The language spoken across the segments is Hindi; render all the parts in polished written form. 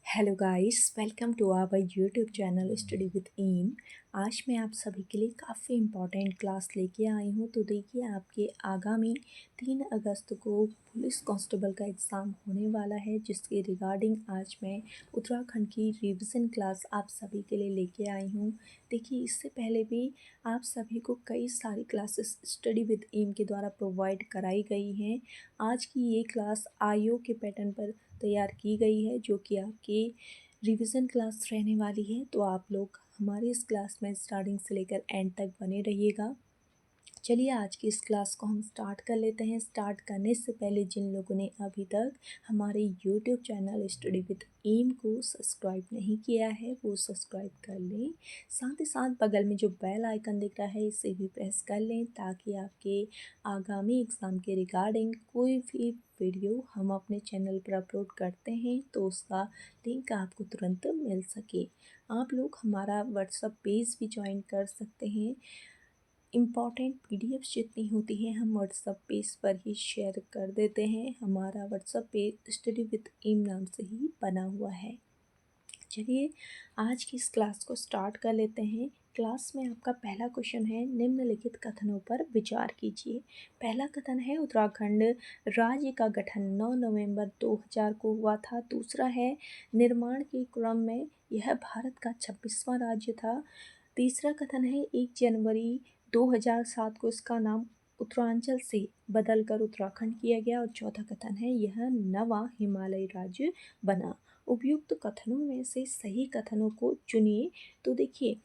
Hello guys, welcome to our YouTube channel study with M. आज मैं आप सभी के लिए काफ़ी इम्पॉर्टेंट क्लास लेके आई हूँ। तो देखिए, आपके आगामी 3 अगस्त को पुलिस कांस्टेबल का एग्ज़ाम होने वाला है, जिसके रिगार्डिंग आज मैं उत्तराखंड की रिवीजन क्लास आप सभी के लिए लेके आई हूँ। देखिए, इससे पहले भी आप सभी को कई सारी क्लासेस स्टडी विद एम के द्वारा प्रोवाइड कराई गई हैं। आज की ये क्लास आईओ के पैटर्न पर तैयार की गई है, जो कि आपकी रिवीजन क्लास रहने वाली है। तो आप लोग हमारी इस क्लास में स्टार्टिंग से लेकर एंड तक बने रहिएगा। चलिए, आज की इस क्लास को हम स्टार्ट कर लेते हैं। स्टार्ट करने से पहले जिन लोगों ने अभी तक हमारे YouTube channel study with M को सब्सक्राइब नहीं किया है, वो सब्सक्राइब कर लें। साथ ही साथ बगल में जो बेल आइकन दिख रहा है, इसे भी प्रेस कर लें, ताकि आपके आगामी एग्ज़ाम के रिगार्डिंग कोई भी वीडियो हम अपने चैनल पर अपलोड करते हैं तो उसका लिंक आपको तुरंत मिल सके। आप लोग हमारा व्हाट्सएप पेज भी ज्वाइन कर सकते हैं। इम्पॉर्टेंट पीडीएफ्स जितनी होती हैं हम व्हाट्सएप पेज पर ही शेयर कर देते हैं। हमारा WhatsApp page study with M नाम से ही बना हुआ है। चलिए, आज की इस क्लास को स्टार्ट कर लेते हैं। क्लास में आपका पहला क्वेश्चन है, निम्नलिखित कथनों पर विचार कीजिए। पहला कथन है, उत्तराखंड राज्य का गठन 9 नवंबर 2000 को हुआ था। दूसरा है, निर्माण के क्रम में यह भारत का 26वां राज्य था। तीसरा कथन है, 1 जनवरी 2007 को इसका नाम उत्तरांचल से बदलकर उत्तराखंड किया गया। और चौथा कथन है, यह नवा हिमालयी राज्य बना। उपयुक्त कथनों में से सही कथनों को चुनिए। तो देखिए,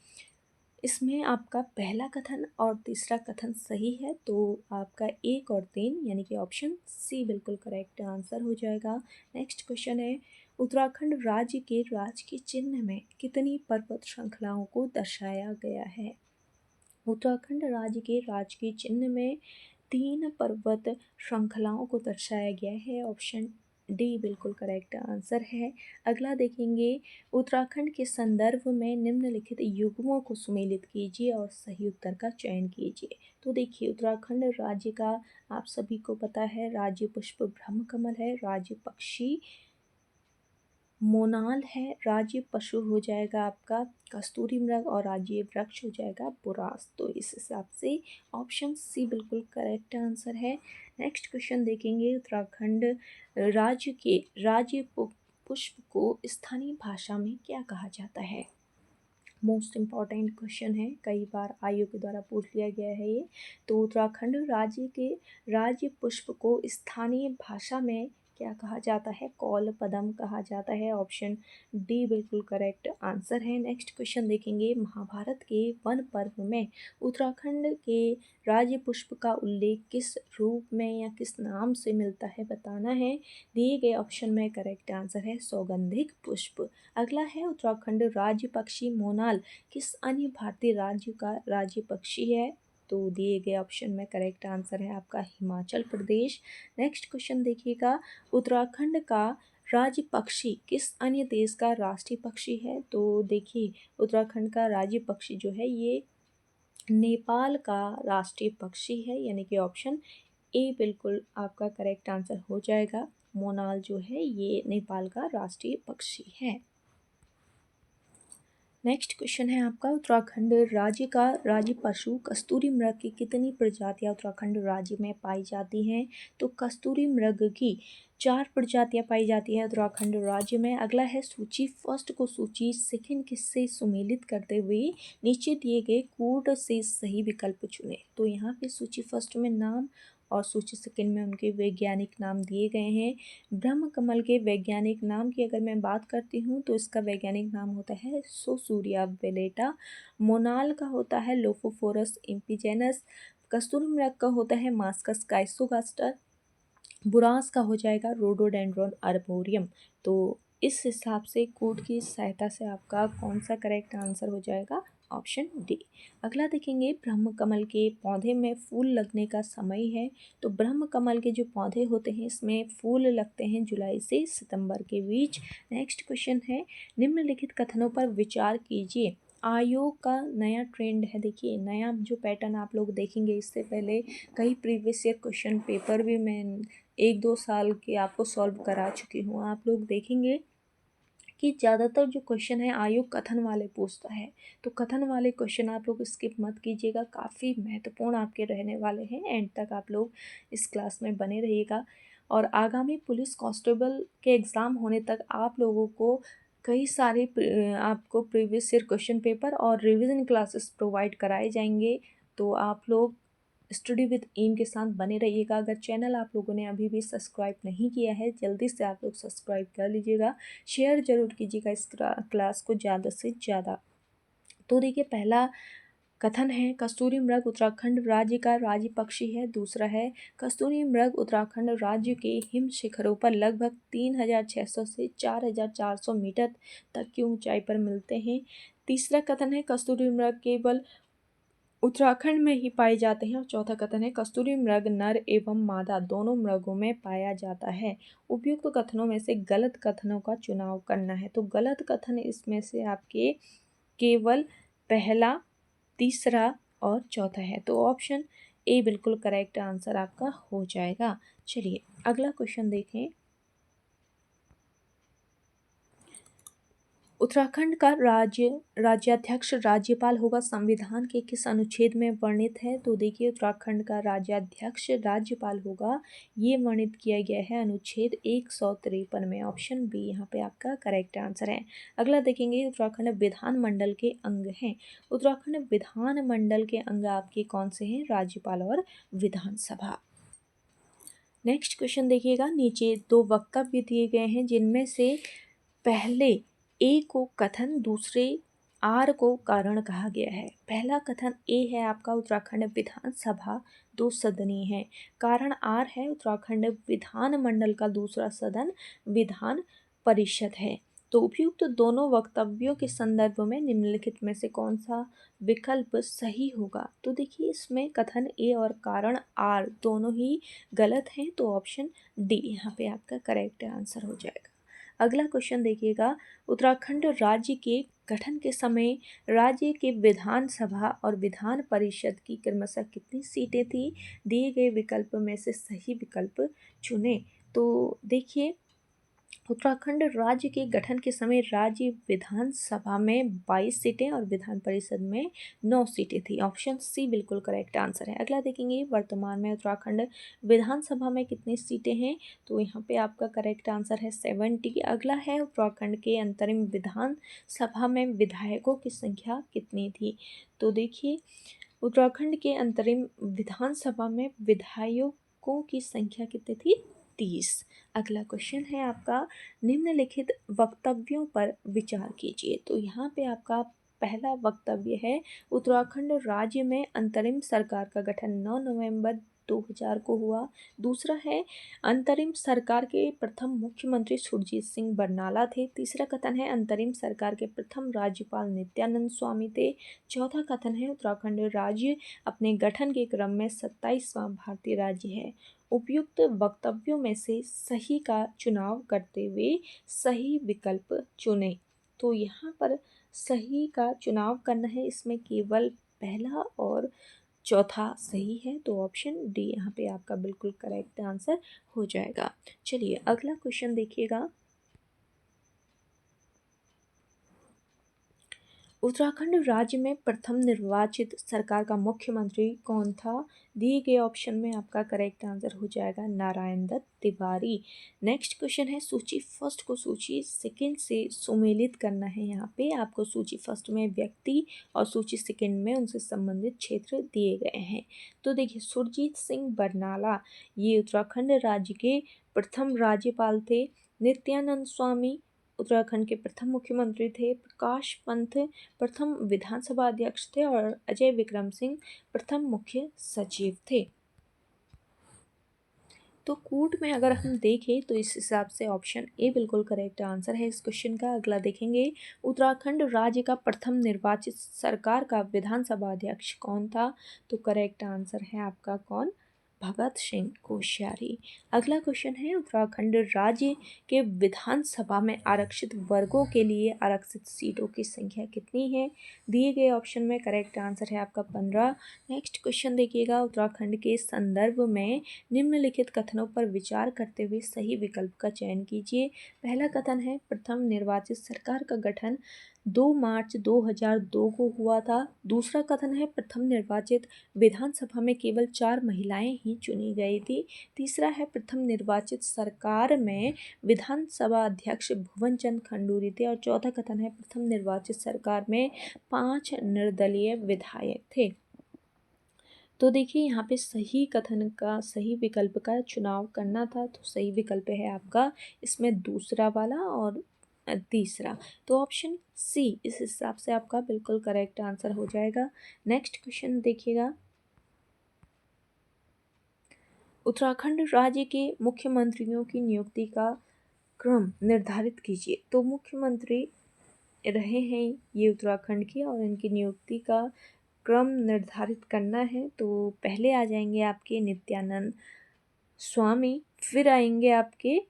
इसमें आपका पहला कथन और तीसरा कथन सही है, तो आपका 1 और 3 यानी कि ऑप्शन सी बिल्कुल करेक्ट आंसर हो जाएगा। नेक्स्ट क्वेश्चन है, उत्तराखंड राज्य के राजकीय चिन्ह में कितनी पर्वत श्रृंखलाओं को दर्शाया गया है? उत्तराखंड राज्य के राजकीय चिन्ह में 3 पर्वत श्रृंखलाओं को दर्शाया गया है। ऑप्शन डी बिल्कुल करेक्ट आंसर है। अगला देखेंगे, उत्तराखंड के संदर्भ में निम्नलिखित युग्मों को सुमेलित कीजिए और सही उत्तर का चयन कीजिए। तो देखिए, उत्तराखंड राज्य का आप सभी को पता है, राज्य पुष्प ब्रह्म कमल है, राज्य पक्षी मोनाल है, राज्य पशु हो जाएगा आपका कस्तूरी मृग और राज्य वृक्ष हो जाएगा बुरांस। तो इस हिसाब से ऑप्शन सी बिल्कुल करेक्ट आंसर है। नेक्स्ट क्वेश्चन देखेंगे, उत्तराखंड राज्य के राज्य पुष्प को स्थानीय भाषा में क्या कहा जाता है? मोस्ट इम्पॉर्टेंट क्वेश्चन है, कई बार आयोग के द्वारा पूछ लिया गया है ये। तो उत्तराखंड राज्य के राज्य पुष्प को स्थानीय भाषा में क्या कहा जाता है? कौल पदम कहा जाता है। ऑप्शन डी बिल्कुल करेक्ट आंसर है। नेक्स्ट क्वेश्चन देखेंगे, महाभारत के वन पर्व में उत्तराखंड के राज्य पुष्प का उल्लेख किस रूप में या किस नाम से मिलता है, बताना है। दिए गए ऑप्शन में करेक्ट आंसर है सौगंधिक पुष्प। अगला है, उत्तराखंड राज्य पक्षी मोनाल किस अन्य भारतीय राज्य का राज्य पक्षी है? तो दिए गए ऑप्शन में करेक्ट आंसर है आपका हिमाचल प्रदेश। नेक्स्ट क्वेश्चन देखिएगा, उत्तराखंड का राज्य पक्षी किस अन्य देश का राष्ट्रीय पक्षी है? तो देखिए, उत्तराखंड का राज्य पक्षी जो है ये नेपाल का राष्ट्रीय पक्षी है, यानी कि ऑप्शन ए बिल्कुल आपका करेक्ट आंसर हो जाएगा। मोनाल जो है ये नेपाल का राष्ट्रीय पक्षी है। नेक्स्ट क्वेश्चन है आपका, उत्तराखंड राज्य का राज्य पशु कस्तूरी मृग की कितनी प्रजातियां उत्तराखंड राज्य में पाई जाती हैं? तो कस्तूरी मृग की 4 प्रजातियां पाई जाती है उत्तराखंड राज्य में। अगला है, सूची फर्स्ट को सूची सेकंड किससे सुमेलित करते हुए नीचे दिए गए कोड से सही विकल्प चुने। तो यहाँ पे सूची फर्स्ट में नाम और सूची सेकंड में उनके वैज्ञानिक नाम दिए गए हैं। ब्रह्म कमल के वैज्ञानिक नाम की अगर मैं बात करती हूँ तो इसका वैज्ञानिक नाम होता है सोसूरिया वेलेटा। मोनाल का होता है लोफोफोरस इम्पिजेनस। कस्तूरी मृग का होता है मास्कस काइसोगास्टर। बुरांस का हो जाएगा रोडोडेंड्रॉन अर्बोरियम। तो इस हिसाब से कोड की सहायता से आपका कौन सा करेक्ट आंसर हो जाएगा? Option D. अगला देखेंगे, ब्रह्म कमल के पौधे में फूल लगने का समय है। तो ब्रह्म कमल के जो पौधे होते हैं इसमें फूल लगते हैं जुलाई से सितंबर के बीच। नेक्स्ट क्वेश्चन है, निम्नलिखित कथनों पर विचार कीजिए। आयोग का नया ट्रेंड है, देखिए नया जो पैटर्न आप लोग देखेंगे, इससे पहले कई प्रीवियस ईयर क्वेश्चन पेपर भी मैं 1-2 साल के आपको सॉल्व करा चुकी हूँ। आप लोग देखेंगे कि ज़्यादातर जो क्वेश्चन है आयोग कथन वाले पूछता है, तो कथन वाले क्वेश्चन आप लोग स्किप मत कीजिएगा, काफ़ी महत्वपूर्ण आपके रहने वाले हैं। एंड तक आप लोग इस क्लास में बने रहिएगा। और आगामी पुलिस कांस्टेबल के एग्ज़ाम होने तक आप लोगों को कई सारे आपको प्रीवियस ईयर क्वेश्चन पेपर और रिवीजन क्लासेस प्रोवाइड कराए जाएंगे। तो आप लोग स्टडी विद एम के साथ बने रहिएगा। अगर चैनल आप लोगों ने अभी भी सब्सक्राइब नहीं किया है, जल्दी से आप लोग सब्सक्राइब कर लीजिएगा, शेयर जरूर कीजिएगा इस क्लास को ज़्यादा से ज़्यादा। तो देखिए, पहला कथन है, कस्तूरी मृग उत्तराखंड राज्य का राज्य पक्षी है। दूसरा है, कस्तूरी मृग उत्तराखंड राज्य के हिम शिखरों पर लगभग 3600 से 4400 मीटर तक की ऊंचाई पर मिलते हैं। तीसरा कथन है, कस्तूरी मृग केवल उत्तराखंड में ही पाए जाते हैं। और चौथा कथन है, कस्तूरी मृग नर एवं मादा दोनों मृगों में पाया जाता है। उपयुक्त कथनों में से गलत कथनों का चुनाव करना है। तो गलत कथन इसमें से आपके केवल पहला, तीसरा और चौथा है। तो ऑप्शन ए बिल्कुल करेक्ट आंसर आपका हो जाएगा। चलिए अगला क्वेश्चन देखें। उत्तराखंड का राज्याध्यक्ष राज्यपाल होगा, संविधान के किस अनुच्छेद में वर्णित है? तो देखिए, उत्तराखंड का राज्याध्यक्ष राज्यपाल होगा, ये वर्णित किया गया है अनुच्छेद 153 में। ऑप्शन बी यहाँ पे आपका करेक्ट आंसर है। अगला देखेंगे, उत्तराखंड विधानमंडल के अंग हैं। उत्तराखंड विधानमंडल के अंग आपके कौन से हैं? राज्यपाल और विधानसभा। नेक्स्ट क्वेश्चन देखिएगा, नीचे दो वक्तव्य दिए गए हैं जिनमें से पहले ए को कथन, दूसरे आर को कारण कहा गया है। पहला कथन ए है आपका, उत्तराखंड विधानसभा दो सदनीय है। कारण आर है, उत्तराखंड विधानमंडल का दूसरा सदन विधान परिषद है। तो उपयुक्त दोनों वक्तव्यों के संदर्भ में निम्नलिखित में से कौन सा विकल्प सही होगा? तो देखिए, इसमें कथन ए और कारण आर दोनों ही गलत हैं। तो ऑप्शन डी यहाँ पे आपका करेक्ट आंसर हो जाएगा। अगला क्वेश्चन देखिएगा, उत्तराखंड राज्य के गठन के समय राज्य के विधानसभा और विधान परिषद की क्रमशः कितनी सीटें थी? दिए गए विकल्प में से सही विकल्प चुनें। तो देखिए, उत्तराखंड राज्य के गठन के समय राज्य विधानसभा में 22 सीटें और विधान परिषद में 9 सीटें थी। ऑप्शन सी बिल्कुल करेक्ट आंसर है। अगला देखेंगे, वर्तमान में उत्तराखंड विधानसभा में कितनी सीटें हैं? तो यहाँ पे आपका करेक्ट आंसर है 70। अगला है, उत्तराखंड के अंतरिम विधानसभा में विधायकों की संख्या कितनी थी? तो देखिए, उत्तराखंड के अंतरिम विधानसभा में विधायकों की संख्या कितनी थी? 30। अगला क्वेश्चन है आपका, निम्नलिखित वक्तव्यों पर विचार कीजिए। तो यहाँ पे आपका पहला वक्तव्य है, उत्तराखंड राज्य में अंतरिम सरकार का गठन 9 नवंबर 2000 को हुआ। दूसरा है, अंतरिम सरकार के प्रथम मुख्यमंत्री सुरजीत सिंह बरनाला थे। तीसरा कथन है, अंतरिम सरकार के प्रथम राज्यपाल नित्यानंद स्वामी थे। चौथा कथन है, उत्तराखंड राज्य अपने गठन के क्रम में 27वां भारतीय राज्य है। उपयुक्त वक्तव्यों में से सही का चुनाव करते हुए सही विकल्प चुनें। तो यहाँ पर सही का चुनाव करना है, इसमें केवल पहला और चौथा सही है। तो ऑप्शन डी यहाँ पे आपका बिल्कुल करेक्ट आंसर हो जाएगा। चलिए अगला क्वेश्चन देखिएगा, उत्तराखंड राज्य में प्रथम निर्वाचित सरकार का मुख्यमंत्री कौन था? दिए गए ऑप्शन में आपका करेक्ट आंसर हो जाएगा नारायण दत्त तिवारी। नेक्स्ट क्वेश्चन है, सूची फर्स्ट को सूची सेकंड से सुमेलित करना है। यहाँ पे आपको सूची फर्स्ट में व्यक्ति और सूची सेकंड में उनसे संबंधित क्षेत्र दिए गए हैं। तो देखिए, सुरजीत सिंह बरनाला ये उत्तराखंड राज्य के प्रथम राज्यपाल थे। नित्यानंद स्वामी उत्तराखंड के प्रथम मुख्यमंत्री थे। प्रकाश पंत प्रथम विधानसभा अध्यक्ष थे और अजय विक्रम सिंह प्रथम मुख्य सचिव थे। तो कूट में अगर हम देखें तो इस हिसाब से ऑप्शन ए बिल्कुल करेक्ट आंसर है इस क्वेश्चन का। अगला देखेंगे, उत्तराखंड राज्य का प्रथम निर्वाचित सरकार का विधानसभा अध्यक्ष कौन था? तो करेक्ट आंसर है आपका कौन? भगत सिंह कोश्यारी। अगला क्वेश्चन है, उत्तराखंड राज्य के विधानसभा में आरक्षित वर्गों के लिए आरक्षित सीटों की संख्या कितनी है? दिए गए ऑप्शन में करेक्ट आंसर है आपका 15। नेक्स्ट क्वेश्चन देखिएगा, उत्तराखंड के संदर्भ में निम्नलिखित कथनों पर विचार करते हुए सही विकल्प का चयन कीजिए। पहला कथन है, प्रथम निर्वाचित सरकार का गठन 2 मार्च 2002 को हुआ था। दूसरा कथन है, प्रथम निर्वाचित विधानसभा में केवल 4 महिलाएं ही चुनी गई थी। तीसरा है, प्रथम निर्वाचित सरकार में विधानसभा अध्यक्ष भुवन चंद खंडूरी थे। और चौथा कथन है, प्रथम निर्वाचित सरकार में 5 निर्दलीय विधायक थे। तो देखिए यहाँ पे सही कथन का, सही विकल्प का चुनाव करना था, तो सही विकल्प है आपका इसमें दूसरा वाला और तीसरा, तो ऑप्शन सी इस हिसाब से आपका बिल्कुल करेक्ट आंसर हो जाएगा। नेक्स्ट क्वेश्चन देखिएगा, उत्तराखंड राज्य के मुख्यमंत्रियों की नियुक्ति का क्रम निर्धारित कीजिए। तो मुख्यमंत्री रहे हैं ये उत्तराखंड के, और इनकी नियुक्ति का क्रम निर्धारित करना है तो पहले आ जाएंगे आपके नित्यानंद स्वामी, फिर आएंगे आपके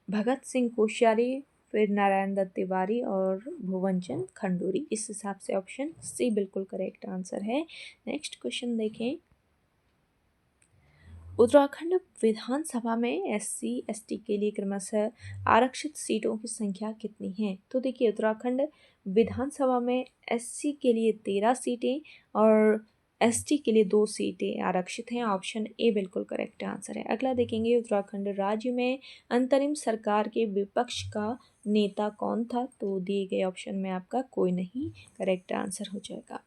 भगत सिंह कोश्यारी, फिर नारायण दत्त तिवारी और भुवन चंद खंडूरी। इस हिसाब से ऑप्शन सी बिल्कुल करेक्ट आंसर है। नेक्स्ट क्वेश्चन देखें, उत्तराखंड विधानसभा में एससी एसटी के लिए क्रमशः आरक्षित सीटों की संख्या कितनी है? तो देखिए उत्तराखंड विधानसभा में एससी के लिए 13 सीटें और एसटी के लिए 2 सीटें आरक्षित हैं। ऑप्शन ए बिल्कुल करेक्ट आंसर है। अगला देखेंगे, उत्तराखंड राज्य में अंतरिम सरकार के विपक्ष का नेता कौन था? तो दिए गए ऑप्शन में आपका कोई नहीं करेक्ट आंसर हो जाएगा।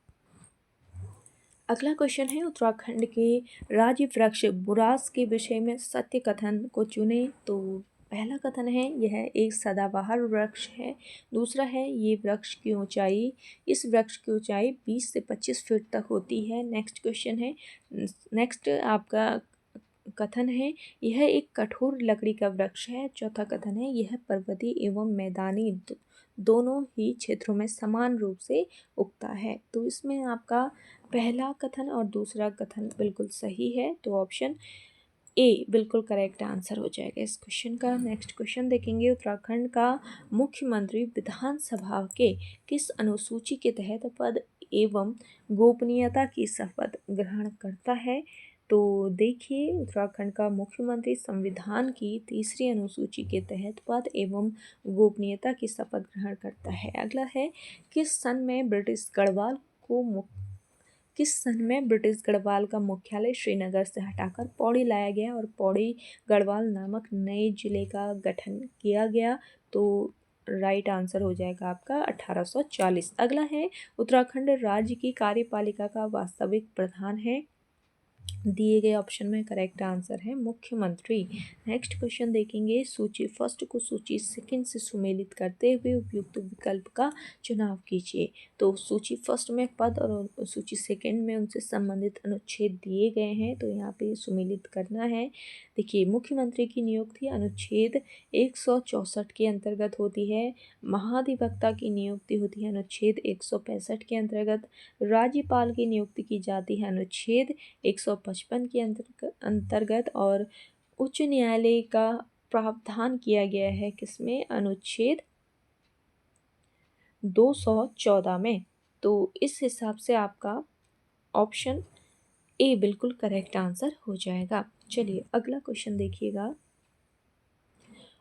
अगला क्वेश्चन है, उत्तराखंड के राज्य वृक्ष बुरास के विषय में सत्य कथन को चुने। तो पहला कथन है, यह एक सदाबहार वृक्ष है। दूसरा है, ये वृक्ष की ऊंचाई, इस वृक्ष की ऊंचाई 20 से 25 फीट तक होती है। नेक्स्ट क्वेश्चन है, नेक्स्ट आपका कथन है, यह एक कठोर लकड़ी का वृक्ष है। चौथा कथन है, यह पर्वतीय एवं मैदानी दोनों ही क्षेत्रों में समान रूप से उगता है। तो इसमें आपका पहला कथन और दूसरा कथन बिल्कुल सही है, तो ऑप्शन ए बिल्कुल करेक्ट आंसर हो जाएगा इस क्वेश्चन का। नेक्स्ट क्वेश्चन देखेंगे, उत्तराखंड का मुख्यमंत्री विधानसभा के किस अनुसूची के तहत पद एवं गोपनीयता की शपथ ग्रहण करता है? तो देखिए, उत्तराखंड का मुख्यमंत्री संविधान की 3री अनुसूची के तहत पद एवं गोपनीयता की शपथ ग्रहण करता है। अगला है, किस सन में ब्रिटिश गढ़वाल का मुख्यालय श्रीनगर से हटाकर पौड़ी लाया गया और पौड़ी गढ़वाल नामक नए जिले का गठन किया गया? तो राइट आंसर हो जाएगा आपका 1840। अगला है, उत्तराखंड राज्य की कार्यपालिका का वास्तविक प्रधान है। दिए गए ऑप्शन में करेक्ट आंसर है मुख्यमंत्री। नेक्स्ट क्वेश्चन देखेंगे, सूची फर्स्ट को सूची सेकंड से सुमेलित करते हुए उपयुक्त विकल्प का चुनाव कीजिए। तो सूची फर्स्ट में पद और सूची सेकंड में उनसे संबंधित अनुच्छेद दिए गए हैं, तो यहाँ पे सुमेलित करना है। देखिए, मुख्यमंत्री की नियुक्ति अनुच्छेद 164 के अंतर्गत होती है। महाधिवक्ता की नियुक्ति होती है अनुच्छेद 165 के अंतर्गत। राज्यपाल की नियुक्ति की जाती है अनुच्छेद 155 के अंतर्गत। और उच्च न्यायालय का प्रावधान किया गया है किसमें? अनुच्छेद 214 में। तो इस हिसाब से आपका ऑप्शन ए बिल्कुल करेक्ट आंसर हो जाएगा। चलिए अगला क्वेश्चन देखिएगा,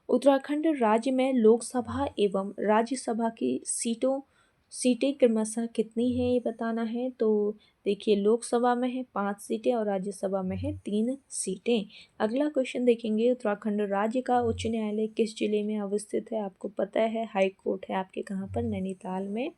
उत्तराखंड राज्य में लोकसभा एवं राज्यसभा की सीटें क्रमशः कितनी हैं ये बताना है। तो देखिए, लोकसभा में है 5 सीटें और राज्यसभा में है 3 सीटें। अगला क्वेश्चन देखेंगे, उत्तराखंड राज्य का उच्च न्यायालय किस जिले में अवस्थित है? आपको पता है हाई कोर्ट है आपके कहाँ पर? नैनीताल में।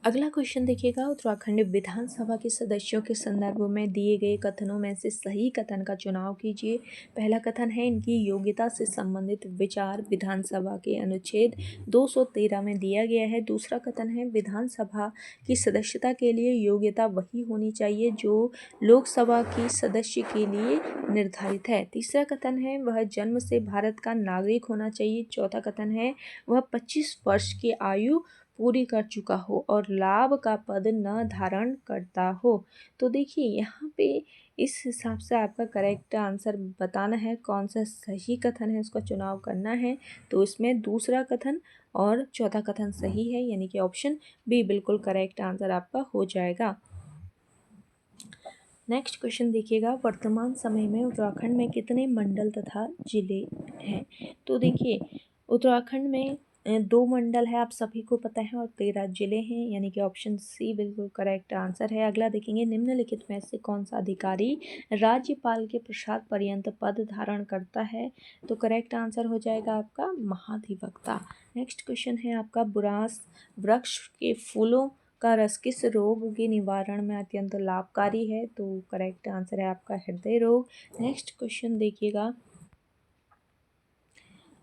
अगला क्वेश्चन देखिएगा, उत्तराखंड विधानसभा के सदस्यों के संदर्भ में दिए गए कथनों में से सही कथन का चुनाव कीजिए। पहला कथन है, इनकी योग्यता से संबंधित विचार विधानसभा के अनुच्छेद 213 में दिया गया है। दूसरा कथन है, विधानसभा की सदस्यता के लिए योग्यता वही होनी चाहिए जो लोकसभा की सदस्य के लिए निर्धारित है। तीसरा कथन है, वह जन्म से भारत का नागरिक होना चाहिए। चौथा कथन है, वह 25 वर्ष की आयु पूरी कर चुका हो और लाभ का पद न धारण करता हो। तो देखिए यहाँ पे इस हिसाब से आपका करेक्ट आंसर बताना है, कौन सा सही कथन है उसका चुनाव करना है। तो इसमें दूसरा कथन और चौथा कथन सही है, यानी कि ऑप्शन बी बिल्कुल करेक्ट आंसर आपका हो जाएगा। नेक्स्ट क्वेश्चन देखिएगा, वर्तमान समय में उत्तराखंड में कितने मंडल तथा जिले हैं। तो देखिए उत्तराखंड में 2 मंडल है, आप सभी को पता है, और 13 जिले हैं, यानी कि ऑप्शन सी बिल्कुल करेक्ट आंसर है। अगला देखेंगे, निम्नलिखित में से कौन सा अधिकारी राज्यपाल के प्रसाद पर्यंत पद धारण करता है। तो करेक्ट आंसर हो जाएगा आपका महाधिवक्ता। नेक्स्ट क्वेश्चन है आपका, बुरांस वृक्ष के फूलों का रस किस रोग के निवारण में अत्यंत लाभकारी है। तो करेक्ट आंसर है आपका हृदय रोग। नेक्स्ट क्वेश्चन देखिएगा,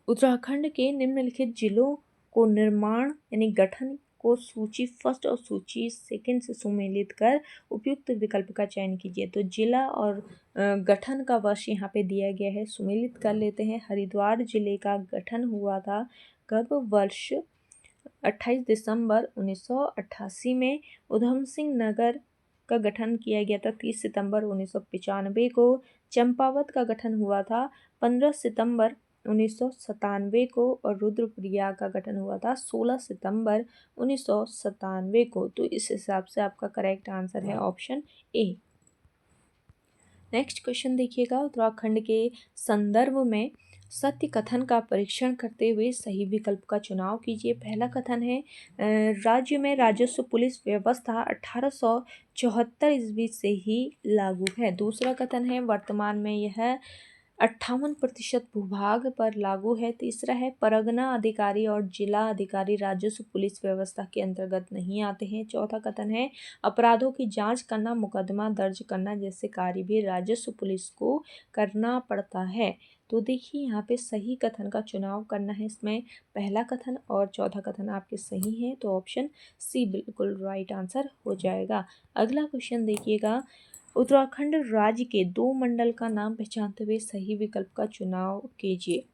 उत्तराखंड के निम्नलिखित जिलों को निर्माण यानी गठन को सूची फर्स्ट और सूची सेकंड से सुमेलित कर उपयुक्त विकल्प का चयन कीजिए। तो जिला और गठन का वर्ष यहाँ पे दिया गया है, सुमेलित कर लेते हैं। हरिद्वार जिले का गठन हुआ था कब, वर्ष 28 दिसंबर 1988 में। उधम सिंह नगर का गठन किया गया था 30 सितंबर 1995 को। चंपावत का गठन हुआ था 15 सितंबर 1997 को और रुद्रप्रयाग का गठन हुआ था 16 सितंबर 1997 को। तो इस हिसाब से आपका करेक्ट आंसर है ऑप्शन ए। नेक्स्ट क्वेश्चन देखिएगा, उत्तराखंड के संदर्भ में सत्य कथन का परीक्षण करते हुए सही विकल्प का चुनाव कीजिए। पहला कथन है, राज्य में राजस्व पुलिस व्यवस्था 1874 ईस्वी से ही लागू है। दूसरा कथन है, वर्तमान में यह 58% भूभाग पर लागू है। तीसरा है, परगना अधिकारी और जिला अधिकारी राजस्व पुलिस व्यवस्था के अंतर्गत नहीं आते हैं। चौथा कथन है, अपराधों की जांच करना, मुकदमा दर्ज करना जैसे कार्य भी राजस्व पुलिस को करना पड़ता है। तो देखिए यहाँ पे सही कथन का चुनाव करना है। इसमें पहला कथन और चौथा कथन आपके सही हैं, तो ऑप्शन सी बिल्कुल राइट आंसर हो जाएगा। अगला क्वेश्चन देखिएगा, उत्तराखंड राज्य के 2 मंडल का नाम पहचानते हुए सही विकल्प का चुनाव कीजिए।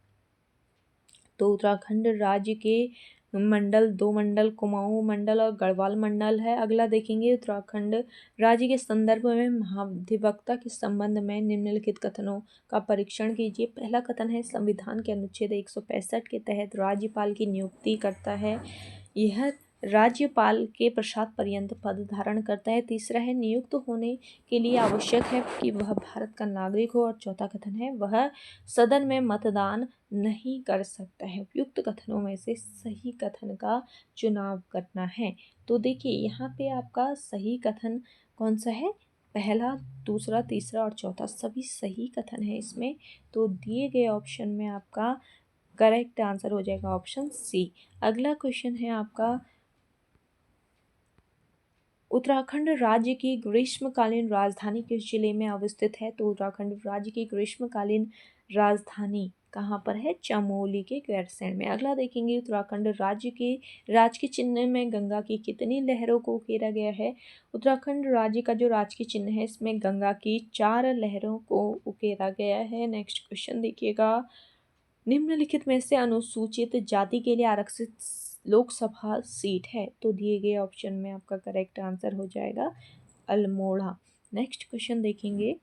तो उत्तराखंड राज्य के मंडल 2 मंडल कुमाऊं मंडल और गढ़वाल मंडल है। अगला देखेंगे, उत्तराखंड राज्य के संदर्भ में महाधिवक्ता के संबंध में निम्नलिखित कथनों का परीक्षण कीजिए। पहला कथन है, संविधान के अनुच्छेद 165 के तहत राज्यपाल की नियुक्ति करता है, यह राज्यपाल के प्रसाद पर्यंत पद धारण करता है। तीसरा है, नियुक्त होने के लिए आवश्यक है कि वह भारत का नागरिक हो। और चौथा कथन है, वह सदन में मतदान नहीं कर सकता है। उपयुक्त कथनों में से सही कथन का चुनाव करना है। तो देखिए यहाँ पे आपका सही कथन कौन सा है, पहला, दूसरा, तीसरा और चौथा सभी सही कथन है इसमें। तो दिए गए ऑप्शन में आपका करेक्ट आंसर हो जाएगा ऑप्शन सी। अगला क्वेश्चन है आपका, उत्तराखंड राज्य की ग्रीष्मकालीन राजधानी किस जिले में अवस्थित है। तो उत्तराखंड राज्य की ग्रीष्मकालीन राजधानी कहाँ पर है, चमोली के गैरसैंण में। अगला देखेंगे, उत्तराखंड राज्य के राजकीय चिन्ह में गंगा की कितनी लहरों को उकेरा गया है। उत्तराखंड राज्य का जो राजकीय चिन्ह है इसमें गंगा की 4 लहरों को उकेरा गया है। नेक्स्ट क्वेश्चन देखिएगा, निम्नलिखित में से अनुसूचित जाति के लिए आरक्षित लोकसभा सीट है। तो दिए गए ऑप्शन में आपका करेक्ट आंसर हो जाएगा अल्मोड़ा। नेक्स्ट क्वेश्चन देखेंगे,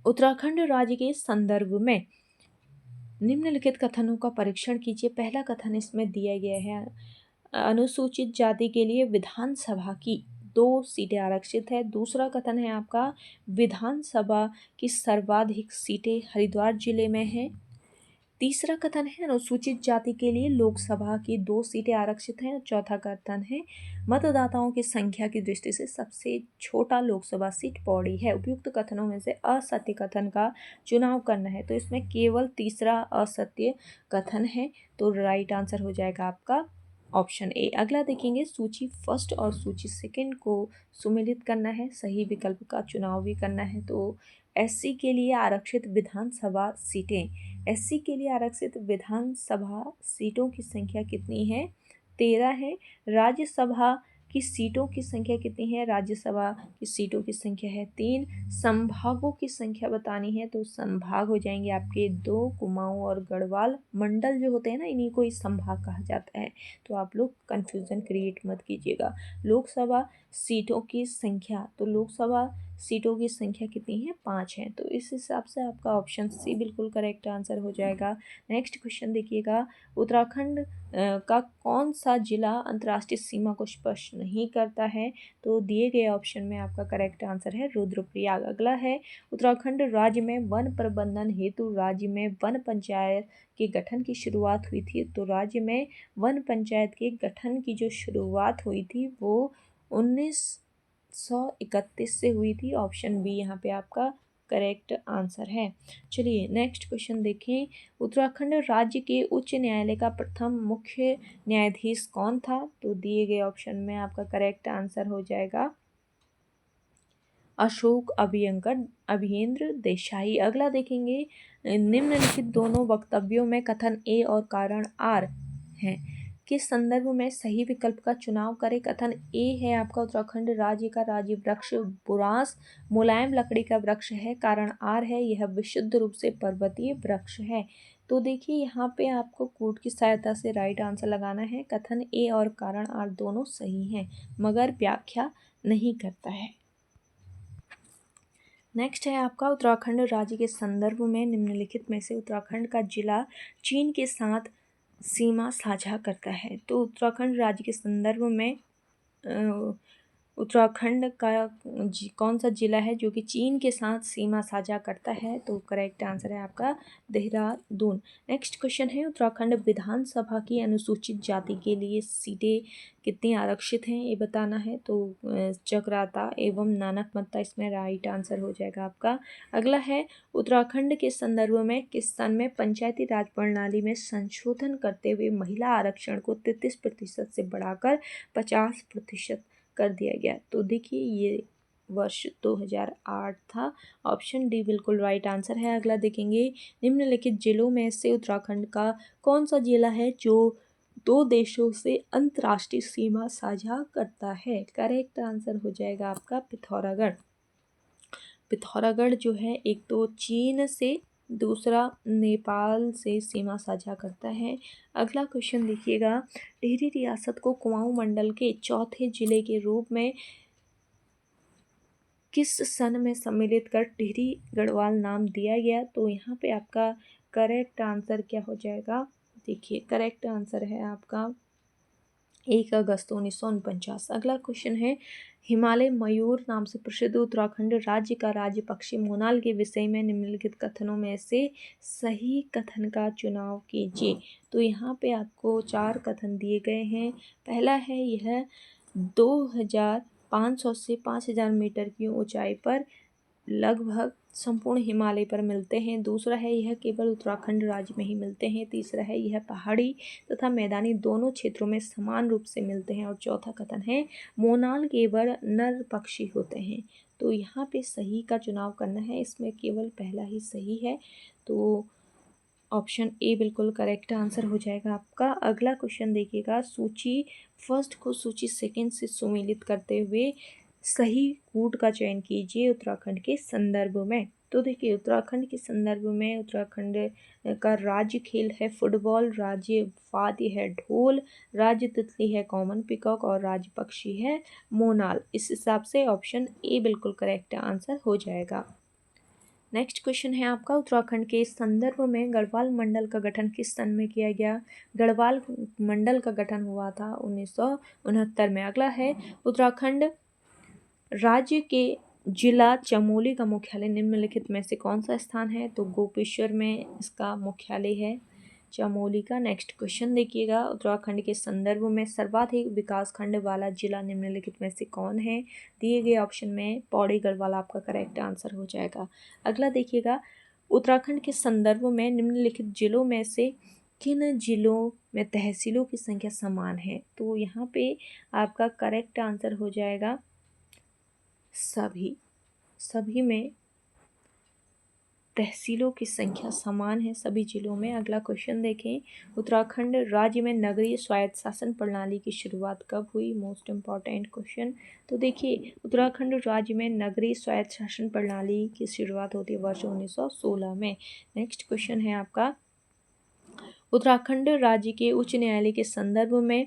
उत्तराखंड राज्य के संदर्भ में निम्नलिखित कथनों का परीक्षण कीजिए। पहला कथन इसमें दिया गया है, अनुसूचित जाति के लिए विधानसभा की 2 सीटें आरक्षित है। दूसरा कथन है आपका, विधानसभा की सर्वाधिक सीटें हरिद्वार जिले में हैं। तीसरा कथन है, अनुसूचित जाति के लिए लोकसभा की 2 सीटें आरक्षित हैं। चौथा कथन है, मतदाताओं की संख्या की दृष्टि से सबसे छोटा लोकसभा सीट पौड़ी है। उपयुक्त कथनों में से असत्य कथन का चुनाव करना है। तो इसमें केवल तीसरा असत्य कथन है, तो राइट आंसर हो जाएगा आपका ऑप्शन ए। अगला देखेंगे, सूची फर्स्ट और सूची सेकंड को सुमेलित करना है, सही विकल्प का चुनाव भी करना है। तो एससी के लिए आरक्षित विधानसभा सीटें, एससी के लिए आरक्षित विधानसभा सीटों की संख्या कितनी है, 13 है। राज्यसभा की सीटों की संख्या कितनी है, राज्यसभा की सीटों की संख्या है 3। संभागों की संख्या बतानी है तो संभाग हो जाएंगे आपके 2, कुमाऊं और गढ़वाल। मंडल जो होते हैं ना, इन्हीं को ही संभाग कहा जाता है, तो आप लोग कंफ्यूजन क्रिएट मत कीजिएगा। लोकसभा सीटों की संख्या, तो लोकसभा सीटों की संख्या कितनी है, 5 है, तो इस हिसाब से आपका ऑप्शन सी बिल्कुल करेक्ट आंसर हो जाएगा। नेक्स्ट क्वेश्चन देखिएगा, उत्तराखंड का कौन सा जिला अंतर्राष्ट्रीय सीमा को स्पर्श नहीं करता है, तो दिए गए ऑप्शन में आपका करेक्ट आंसर है रुद्रप्रयाग। अगला है, उत्तराखंड राज्य में वन प्रबंधन हेतु राज्य में वन पंचायत के गठन की शुरुआत हुई थी, तो राज्य में वन पंचायत के गठन की जो शुरुआत हुई थी वो 1931 से हुई थी। ऑप्शन बी यहाँ पे आपका करेक्ट आंसर है। चलिए नेक्स्ट क्वेश्चन देखें, उत्तराखंड राज्य के उच्च न्यायालय का प्रथम मुख्य न्यायाधीश कौन था, तो दिए गए ऑप्शन में आपका करेक्ट आंसर हो जाएगा अशोक अभियंकर देसाई। अगला देखेंगे, निम्नलिखित दोनों वक्तव्यों में कथन ए और कारण आर हैं के संदर्भ में सही विकल्प का चुनाव करें। कथन ए है आपका, उत्तराखंड राज्य का राज्य वृक्ष बुरांस मुलायम लकड़ी का वृक्ष है। कारण आर है, यह विशुद्ध रूप से पर्वतीय वृक्ष है। तो देखिए यहाँ पे आपको कोड की सहायता से राइट आंसर लगाना है। कथन ए और कारण आर दोनों सही हैं, मगर व्याख्या नहीं करता है। नेक्स्ट है आपका, उत्तराखंड राज्य के संदर्भ में निम्नलिखित में से उत्तराखंड का जिला चीन के साथ सीमा साझा करता है, तो उत्तराखंड राज्य के संदर्भ में उत्तराखंड का कौन सा जिला है जो कि चीन के साथ सीमा साझा करता है, तो करेक्ट आंसर है आपका देहरादून। नेक्स्ट क्वेश्चन है, उत्तराखंड विधानसभा की अनुसूचित जाति के लिए सीटें कितनी आरक्षित हैं ये बताना है, तो चक्राता एवं नानकमत्ता इसमें राइट आंसर हो जाएगा आपका। अगला है, उत्तराखंड के संदर्भ में किस सन में पंचायती राज प्रणाली में संशोधन करते हुए महिला आरक्षण को 33% से बढ़ाकर 50% कर दिया गया, तो देखिए ये वर्ष 2008 था। ऑप्शन डी बिल्कुल राइट आंसर है। अगला देखेंगे, निम्नलिखित जिलों में से उत्तराखंड का कौन सा जिला है जो 2 देशों से अंतर्राष्ट्रीय सीमा साझा करता है, करेक्ट आंसर हो जाएगा आपका पिथौरागढ़। पिथौरागढ़ जो है एक तो चीन से, दूसरा नेपाल से सीमा साझा करता है। अगला क्वेश्चन देखिएगा, टिहरी रियासत को कुमाऊं मंडल के चौथे जिले के रूप में किस सन में सम्मिलित कर टिहरी गढ़वाल नाम दिया गया, तो यहाँ पे आपका करेक्ट आंसर क्या हो जाएगा, देखिए करेक्ट आंसर है आपका 1 अगस्त 1949। अगला क्वेश्चन है, हिमालय मयूर नाम से प्रसिद्ध उत्तराखंड राज्य का राज्य पक्षी मोनाल के विषय में निम्नलिखित कथनों में से सही कथन का चुनाव कीजिए, तो यहाँ पे आपको 4 कथन दिए गए हैं। पहला है, यह 2500 से 5000 मीटर की ऊंचाई पर लगभग संपूर्ण हिमालय पर मिलते हैं। दूसरा है, यह केवल उत्तराखंड राज्य में ही मिलते हैं। तीसरा है, यह पहाड़ी तथा मैदानी दोनों क्षेत्रों में समान रूप से मिलते हैं। और चौथा कथन है, मोनाल केवल नर पक्षी होते हैं, तो यहाँ पे सही का चुनाव करना है, इसमें केवल पहला ही सही है, तो ऑप्शन ए बिल्कुल करेक्ट आंसर हो जाएगा आपका। अगला क्वेश्चन देखिएगा, सूची फर्स्ट को सूची सेकंड से सुमेलित करते हुए सही कूट का चयन कीजिए उत्तराखंड के संदर्भ में, तो देखिए उत्तराखंड के संदर्भ में उत्तराखंड का राज्य खेल है फुटबॉल, राज्य वाद्य है ढोल, राज्य तितली है कॉमन पिकॉक और राज्य पक्षी है मोनाल। इस हिसाब से ऑप्शन ए बिल्कुल करेक्ट आंसर हो जाएगा। नेक्स्ट क्वेश्चन है आपका, उत्तराखंड के संदर्भ में गढ़वाल मंडल का गठन किस सन में किया गया, गढ़वाल मंडल का गठन हुआ था 1969 में। अगला है, उत्तराखंड राज्य के जिला चमोली का मुख्यालय निम्नलिखित में से कौन सा स्थान है, तो गोपेश्वर में इसका मुख्यालय है चमोली का। नेक्स्ट क्वेश्चन देखिएगा, उत्तराखंड के संदर्भ में सर्वाधिक विकास खंड वाला जिला निम्नलिखित में से कौन है, दिए गए ऑप्शन में पौड़ी गढ़वाल आपका करेक्ट आंसर हो जाएगा। अगला देखिएगा, उत्तराखंड के संदर्भ में निम्नलिखित जिलों में से किन जिलों में तहसीलों की संख्या समान है, तो यहाँ पे आपका करेक्ट आंसर हो जाएगा सभी में तहसीलों की संख्या समान है सभी जिलों में। अगला क्वेश्चन देखें, उत्तराखंड राज्य में नगरीय स्वायत्त शासन प्रणाली की शुरुआत कब हुई? Most important question. तो देखिए, उत्तराखंड राज्य में नगरीय स्वायत्त शासन प्रणाली की शुरुआत होती है वर्ष 1916 में। नेक्स्ट क्वेश्चन है आपका, उत्तराखंड राज्य के उच्च न्यायालय के संदर्भ में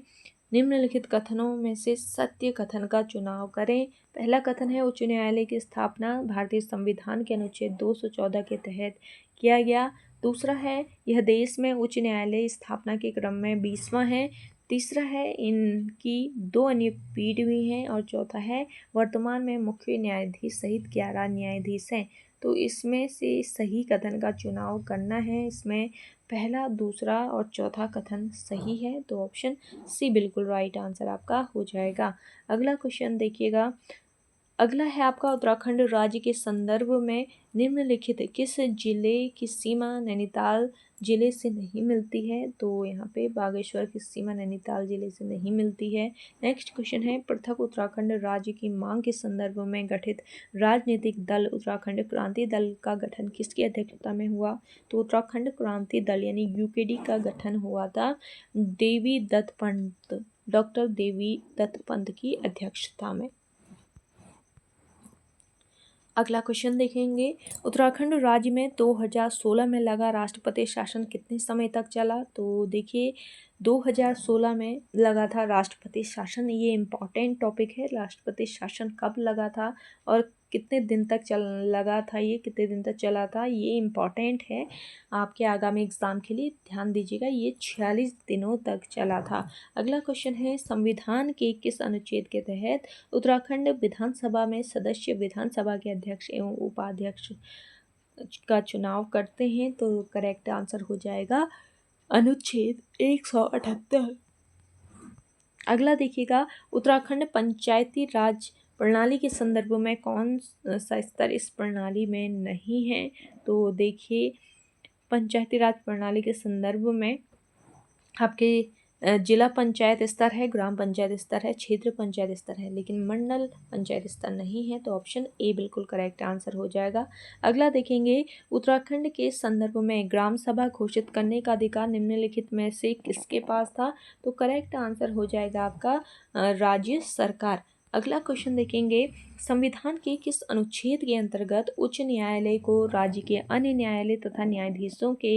निम्नलिखित कथनों में से सत्य कथन का चुनाव करें। पहला कथन है, उच्च न्यायालय की स्थापना भारतीय संविधान के अनुच्छेद 214 के तहत किया गया। दूसरा है, यह देश में उच्च न्यायालय स्थापना के क्रम में 20वां है। तीसरा है, इनकी 2 अन्य पीठ भी हैं। और चौथा है, वर्तमान में मुख्य न्यायाधीश सहित 11 न्यायाधीश हैं। तो इसमें से सही कथन का चुनाव करना है। इसमें पहला, दूसरा और चौथा कथन सही है, तो ऑप्शन सी बिल्कुल राइट आंसर आपका हो जाएगा। अगला क्वेश्चन देखिएगा, अगला है आपका, उत्तराखंड राज्य के संदर्भ में निम्नलिखित किस जिले की सीमा नैनीताल जिले से नहीं मिलती है? तो यहाँ पे बागेश्वर की सीमा नैनीताल जिले से नहीं मिलती है। नेक्स्ट क्वेश्चन है, पृथक उत्तराखंड राज्य की मांग के संदर्भ में गठित राजनीतिक दल उत्तराखंड क्रांति दल का गठन किसकी अध्यक्षता में हुआ? तो उत्तराखंड क्रांति दल यानी यूकेडी का गठन हुआ था देवी दत्त पंत, डॉक्टर देवी दत्त पंत की अध्यक्षता में। अगला क्वेश्चन देखेंगे, उत्तराखंड राज्य में 2016 में लगा राष्ट्रपति शासन कितने समय तक चला? तो देखिए, 2016 में लगा था राष्ट्रपति शासन। ये इम्पॉर्टेंट टॉपिक है, राष्ट्रपति शासन कब लगा था और कितने दिन तक लगा था, ये कितने दिन तक चला था, ये इम्पॉर्टेंट है आपके आगामी एग्जाम के लिए, ध्यान दीजिएगा। ये 46 दिनों तक चला था। अगला क्वेश्चन है, संविधान के किस अनुच्छेद के तहत उत्तराखंड विधानसभा में सदस्य विधानसभा के अध्यक्ष एवं उपाध्यक्ष का चुनाव करते हैं? तो करेक्ट आंसर हो जाएगा अनुच्छेद 178। अगला देखिएगा, उत्तराखंड पंचायती राज प्रणाली के संदर्भ में कौन सा स्तर इस प्रणाली में नहीं है? तो देखिए, पंचायती राज प्रणाली के संदर्भ में आपके जिला पंचायत स्तर है, ग्राम पंचायत स्तर है, क्षेत्र पंचायत स्तर है, लेकिन मंडल पंचायत स्तर नहीं है। तो ऑप्शन ए बिल्कुल करेक्ट आंसर हो जाएगा। अगला देखेंगे, उत्तराखंड के संदर्भ में ग्राम सभा घोषित करने का अधिकार निम्नलिखित में से किसके पास था? तो करेक्ट आंसर हो जाएगा आपका राज्य सरकार। अगला क्वेश्चन देखेंगे, संविधान के किस अनुच्छेद के अंतर्गत उच्च न्यायालय को राज्य के अन्य न्यायालय तथा न्यायाधीशों के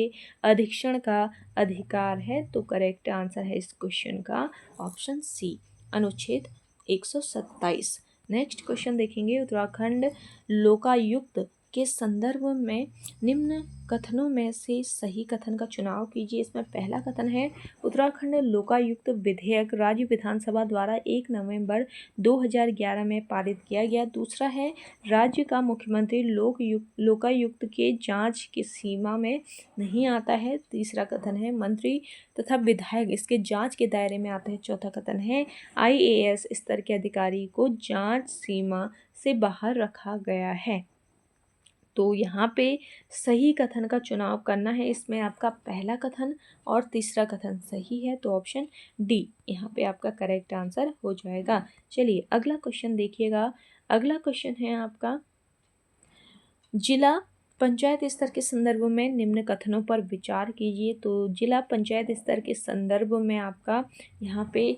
अधीक्षण का अधिकार है? तो करेक्ट आंसर है इस क्वेश्चन का ऑप्शन सी, अनुच्छेद 127। नेक्स्ट क्वेश्चन देखेंगे, उत्तराखंड लोकायुक्त के संदर्भ में निम्न कथनों में से सही कथन का चुनाव कीजिए। इसमें पहला कथन है, उत्तराखंड लोकायुक्त विधेयक राज्य विधानसभा द्वारा 1 नवंबर 2011 में पारित किया गया। दूसरा है, राज्य का मुख्यमंत्री लोकायुक्त के जांच की सीमा में नहीं आता है। तीसरा कथन है, मंत्री तथा विधायक इसके जांच के दायरे में आते हैं। चौथा कथन है, IAS स्तर के अधिकारी को जांच सीमा से बाहर रखा गया है। तो यहाँ पे सही कथन का चुनाव करना है। इसमें आपका पहला कथन और तीसरा कथन सही है, तो ऑप्शन डी यहाँ पे आपका करेक्ट आंसर हो जाएगा। चलिए अगला क्वेश्चन देखिएगा। अगला क्वेश्चन है आपका, जिला पंचायत स्तर के संदर्भ में निम्न कथनों पर विचार कीजिए। तो जिला पंचायत स्तर के संदर्भ में आपका यहाँ पे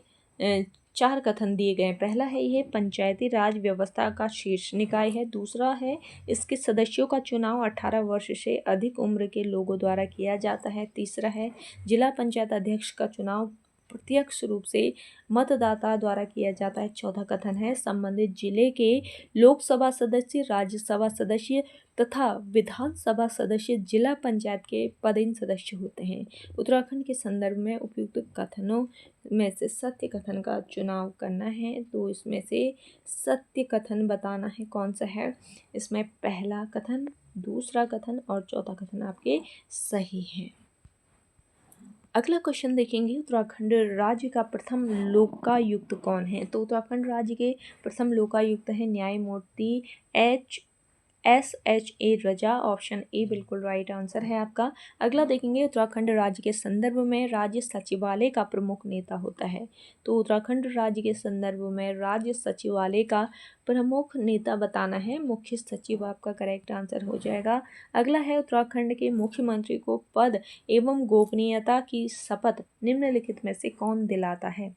4 कथन दिए गए हैं। पहला है, यह पंचायती राज व्यवस्था का शीर्ष निकाय है। दूसरा है, इसके सदस्यों का चुनाव 18 वर्ष से अधिक उम्र के लोगों द्वारा किया जाता है। तीसरा है, जिला पंचायत अध्यक्ष का चुनाव प्रत्यक्ष रूप से मतदाता द्वारा किया जाता है। चौथा कथन है, संबंधित जिले के लोकसभा सदस्य, राज्यसभा सदस्य तथा विधानसभा सदस्य जिला पंचायत के पदेन सदस्य होते हैं। उत्तराखंड के संदर्भ में उपयुक्त कथनों में से सत्य कथन का चुनाव करना है। तो इसमें से सत्य कथन बताना है कौन सा है। इसमें पहला कथन, दूसरा कथन और चौथा कथन आपके सही हैं। अगला क्वेश्चन देखेंगे, उत्तराखंड राज्य का प्रथम लोकायुक्त कौन है? तो उत्तराखंड राज्य के प्रथम लोकायुक्त है न्यायमूर्ति H SHA Raza, option A बिल्कुल राइट आंसर है आपका। अगला देखेंगे, उत्तराखंड राज्य के संदर्भ में राज्य सचिवालय का प्रमुख नेता होता है। तो उत्तराखंड राज्य के संदर्भ में राज्य सचिवालय का प्रमुख नेता बताना है, मुख्य सचिव आपका करेक्ट आंसर हो जाएगा। अगला है, उत्तराखंड के मुख्यमंत्री को पद एवं गोपनीयता की शपथ निम्नलिखित में से कौन दिलाता है।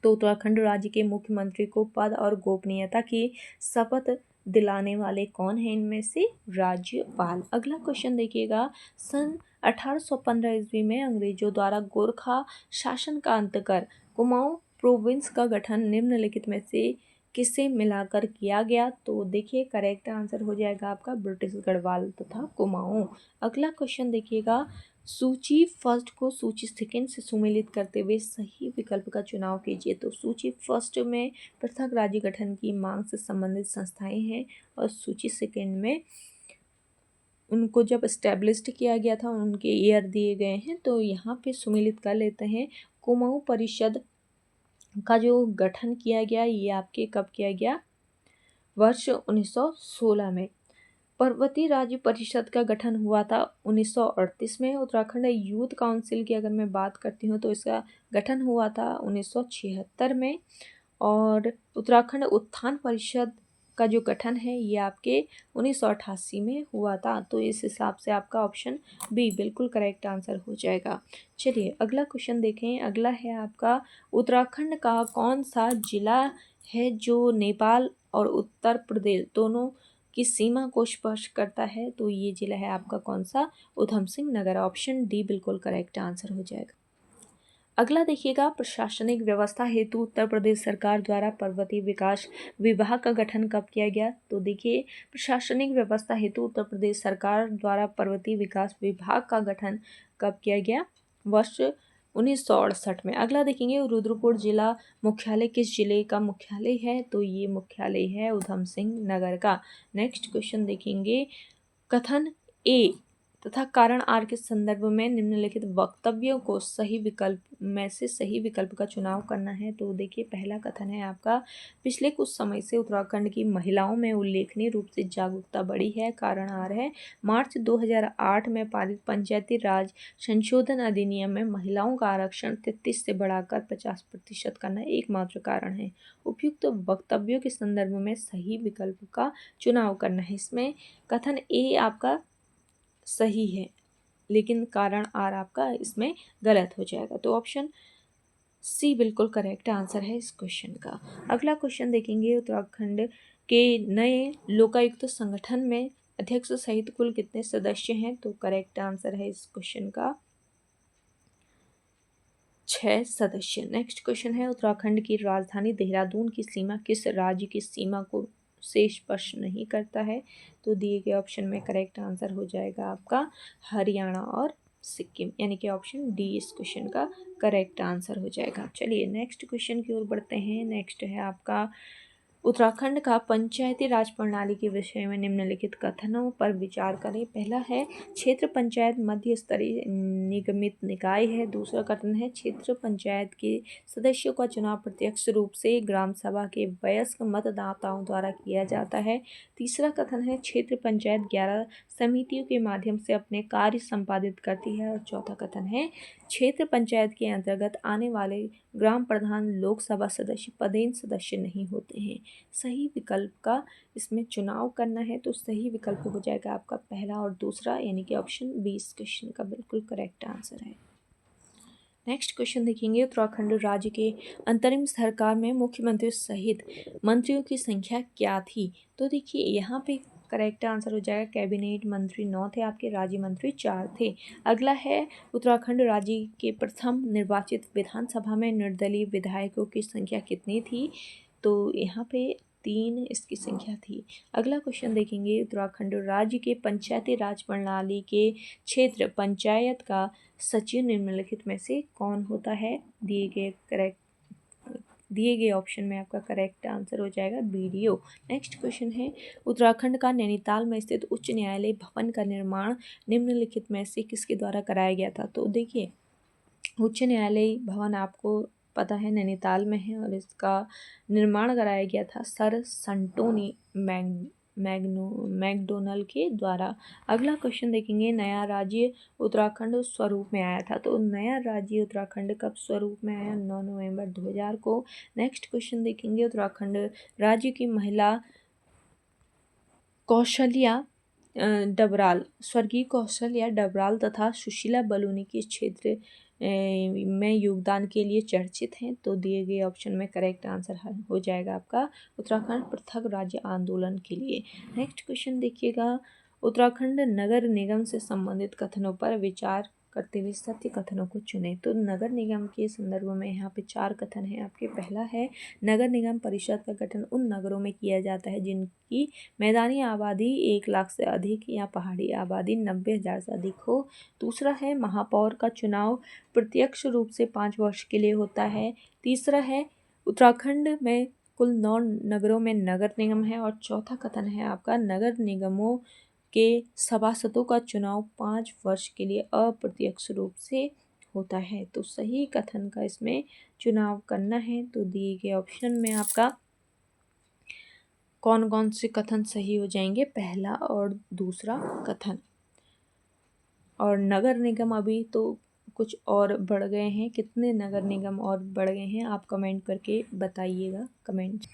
तो उत्तराखंड राज्य के मुख्यमंत्री को पद और गोपनीयता की शपथ दिलाने वाले कौन हैं इनमें से, राज्यपाल। अगला क्वेश्चन देखिएगा, सन 1815 ईस्वी में अंग्रेजों द्वारा गोरखा शासन का अंत कर कुमाऊं प्रोविंस का गठन निम्नलिखित में से किसे मिलाकर किया गया। तो देखिए करेक्ट आंसर हो जाएगा आपका ब्रिटिश गढ़वाल तथा कुमाऊं। अगला क्वेश्चन देखिएगा, सूची फर्स्ट को सूची सेकंड से सुमेलित करते हुए सही विकल्प का चुनाव कीजिए। तो सूची फर्स्ट में पृथक राज्य गठन की मांग से संबंधित संस्थाएं हैं और सूची सेकंड में उनको जब एस्टेब्लिश्ड किया गया था उनके ईयर दिए गए हैं। तो यहाँ पे सुमेलित कर लेते हैं, कुमाऊं परिषद का जो गठन किया गया ये आपके कब किया गया, वर्ष 1916 में। पर्वतीय राज्य परिषद का गठन हुआ था 1938 में। उत्तराखंड यूथ काउंसिल की अगर मैं बात करती हूँ तो इसका गठन हुआ था 1976 में। और उत्तराखंड उत्थान परिषद का जो गठन है ये आपके 1988 में हुआ था। तो इस हिसाब से आपका ऑप्शन बी बिल्कुल करेक्ट आंसर हो जाएगा। चलिए अगला क्वेश्चन देखें। अगला है आपका, उत्तराखंड का कौन सा जिला है जो नेपाल और उत्तर प्रदेश दोनों की सीमा को स्पर्श करता है। तो ये जिला है आपका कौन सा, उधम सिंह नगर, ऑप्शन डी बिल्कुल करेक्ट आंसर हो जाएगा। अगला देखिएगा, प्रशासनिक व्यवस्था हेतु उत्तर प्रदेश सरकार द्वारा पर्वतीय विकास विभाग का गठन कब किया गया। तो देखिए प्रशासनिक व्यवस्था हेतु उत्तर प्रदेश सरकार द्वारा पर्वतीय विकास विभाग का गठन कब किया गया, वर्ष 1968 में। अगला देखेंगे, रुद्रपुर जिला मुख्यालय किस जिले का मुख्यालय है। तो ये मुख्यालय है उधम सिंह नगर का। नेक्स्ट क्वेश्चन देखेंगे, कथन ए तथा कारण आर के संदर्भ में निम्नलिखित वक्तव्यों को सही विकल्प में से सही विकल्प का चुनाव करना है। तो देखिए पहला कथन है आपका, पिछले कुछ समय से उत्तराखंड की महिलाओं में उल्लेखनीय रूप से जागरूकता बढ़ी है। कारण आर है, मार्च 2008 में पारित पंचायती राज संशोधन अधिनियम में महिलाओं का आरक्षण 33 से बढ़ाकर 50% करना एकमात्र कारण है। उपयुक्त वक्तव्यों के संदर्भ में सही विकल्प का चुनाव करना है। इसमें कथन ए आपका सही है लेकिन कारण आर आपका इसमें गलत हो जाएगा। तो ऑप्शन सी बिल्कुल करेक्ट आंसर है इस क्वेश्चन का। अगला क्वेश्चन देखेंगे, उत्तराखंड के नए लोकायुक्त संगठन में अध्यक्ष सहित कुल कितने सदस्य हैं। तो करेक्ट आंसर है इस क्वेश्चन का 6 सदस्य। नेक्स्ट क्वेश्चन है, उत्तराखंड की राजधानी देहरादून की सीमा किस राज्य की सीमा को से स्पर्श नहीं करता है। तो दिए गए ऑप्शन में करेक्ट आंसर हो जाएगा आपका हरियाणा और सिक्किम, यानी कि ऑप्शन डी इस क्वेश्चन का करेक्ट आंसर हो जाएगा। चलिए नेक्स्ट क्वेश्चन की ओर बढ़ते हैं। नेक्स्ट है आपका, उत्तराखंड का पंचायती राज प्रणाली के विषय में निम्नलिखित कथनों पर विचार करें। पहला है, क्षेत्र पंचायत मध्य स्तरीय निगमित निकाय है। दूसरा कथन है, क्षेत्र पंचायत के सदस्यों का चुनाव प्रत्यक्ष रूप से ग्राम सभा के वयस्क मतदाताओं द्वारा किया जाता है। तीसरा कथन है, क्षेत्र पंचायत 11 समितियों के माध्यम से अपने कार्य संपादित करती है। और चौथा कथन है, क्षेत्र पंचायत के अंतर्गत आने वाले ग्राम प्रधान लोकसभा सदस्य पदेन सदस्य नहीं होते हैं। सही विकल्प का इसमें चुनाव करना है। तो सही विकल्प हो जाएगा आपका पहला और दूसरा, यानी कि ऑप्शन बी इस क्वेश्चन का बिल्कुल करेक्ट आंसर है। नेक्स्ट क्वेश्चन देखेंगे, उत्तराखंड राज्य के अंतरिम सरकार में मुख्यमंत्री सहित मंत्रियों की संख्या क्या थी। तो देखिए यहाँ पे करेक्ट आंसर हो जाएगा, कैबिनेट मंत्री 9 थे आपके, राज्य मंत्री 4 थे। अगला है, उत्तराखंड राज्य के प्रथम निर्वाचित विधानसभा में निर्दलीय विधायकों की संख्या कितनी थी। तो यहाँ पे 3 इसकी संख्या थी। अगला क्वेश्चन देखेंगे, उत्तराखंड राज्य के पंचायती राज प्रणाली के क्षेत्र पंचायत का सचिव निम्नलिखित में से कौन होता है। दिए गए ऑप्शन में आपका करेक्ट आंसर हो जाएगा BDO। नेक्स्ट क्वेश्चन है, उत्तराखंड का नैनीताल में स्थित उच्च न्यायालय भवन का निर्माण निम्नलिखित में से किसके द्वारा कराया गया था। तो देखिए उच्च न्यायालय भवन आपको पता है नैनीताल में है और इसका निर्माण कराया गया था सर संटोनी मैकडोनल्ड के द्वारा। अगला क्वेश्चन देखेंगे, नया राज्य उत्तराखंड स्वरूप में आया था। तो नया राज्य उत्तराखंड कब स्वरूप में आया? 9 नवंबर 2000 को। नेक्स्ट क्वेश्चन देखेंगे, उत्तराखंड राज्य की महिला कौशल्या डबराल, स्वर्गीय कौशल्या डबराल तथा सुशीला बलूनी के क्षेत्र में योगदान के लिए चर्चित हैं। तो दिए गए ऑप्शन में करेक्ट आंसर हो जाएगा आपका उत्तराखंड पृथक राज्य आंदोलन के लिए। नेक्स्ट क्वेश्चन देखिएगा, उत्तराखंड नगर निगम से संबंधित कथनों पर विचार करते हुए सत्य कथनों को चुनें। तो नगर निगम के संदर्भ में यहाँ पे 4 कथन हैं आपके। पहला है, नगर निगम परिषद का गठन उन नगरों में किया जाता है जिनकी मैदानी आबादी 1 लाख से अधिक या पहाड़ी आबादी 90,000 से अधिक हो। दूसरा है, महापौर का चुनाव प्रत्यक्ष रूप से 5 वर्ष के लिए होता है। तीसरा है, उत्तराखंड में कुल 9 नगरों में नगर निगम है। और चौथा कथन है आपका, नगर निगमों के सभासदों का चुनाव 5 वर्ष के लिए अप्रत्यक्ष रूप से होता है। तो सही कथन का इसमें चुनाव करना है। तो दिए गए ऑप्शन में आपका कौन कौन से कथन सही हो जाएंगे? पहला और दूसरा कथन। और नगर निगम अभी तो कुछ और बढ़ गए हैं, कितने नगर निगम और बढ़ गए हैं आप कमेंट करके बताइएगा कमेंट।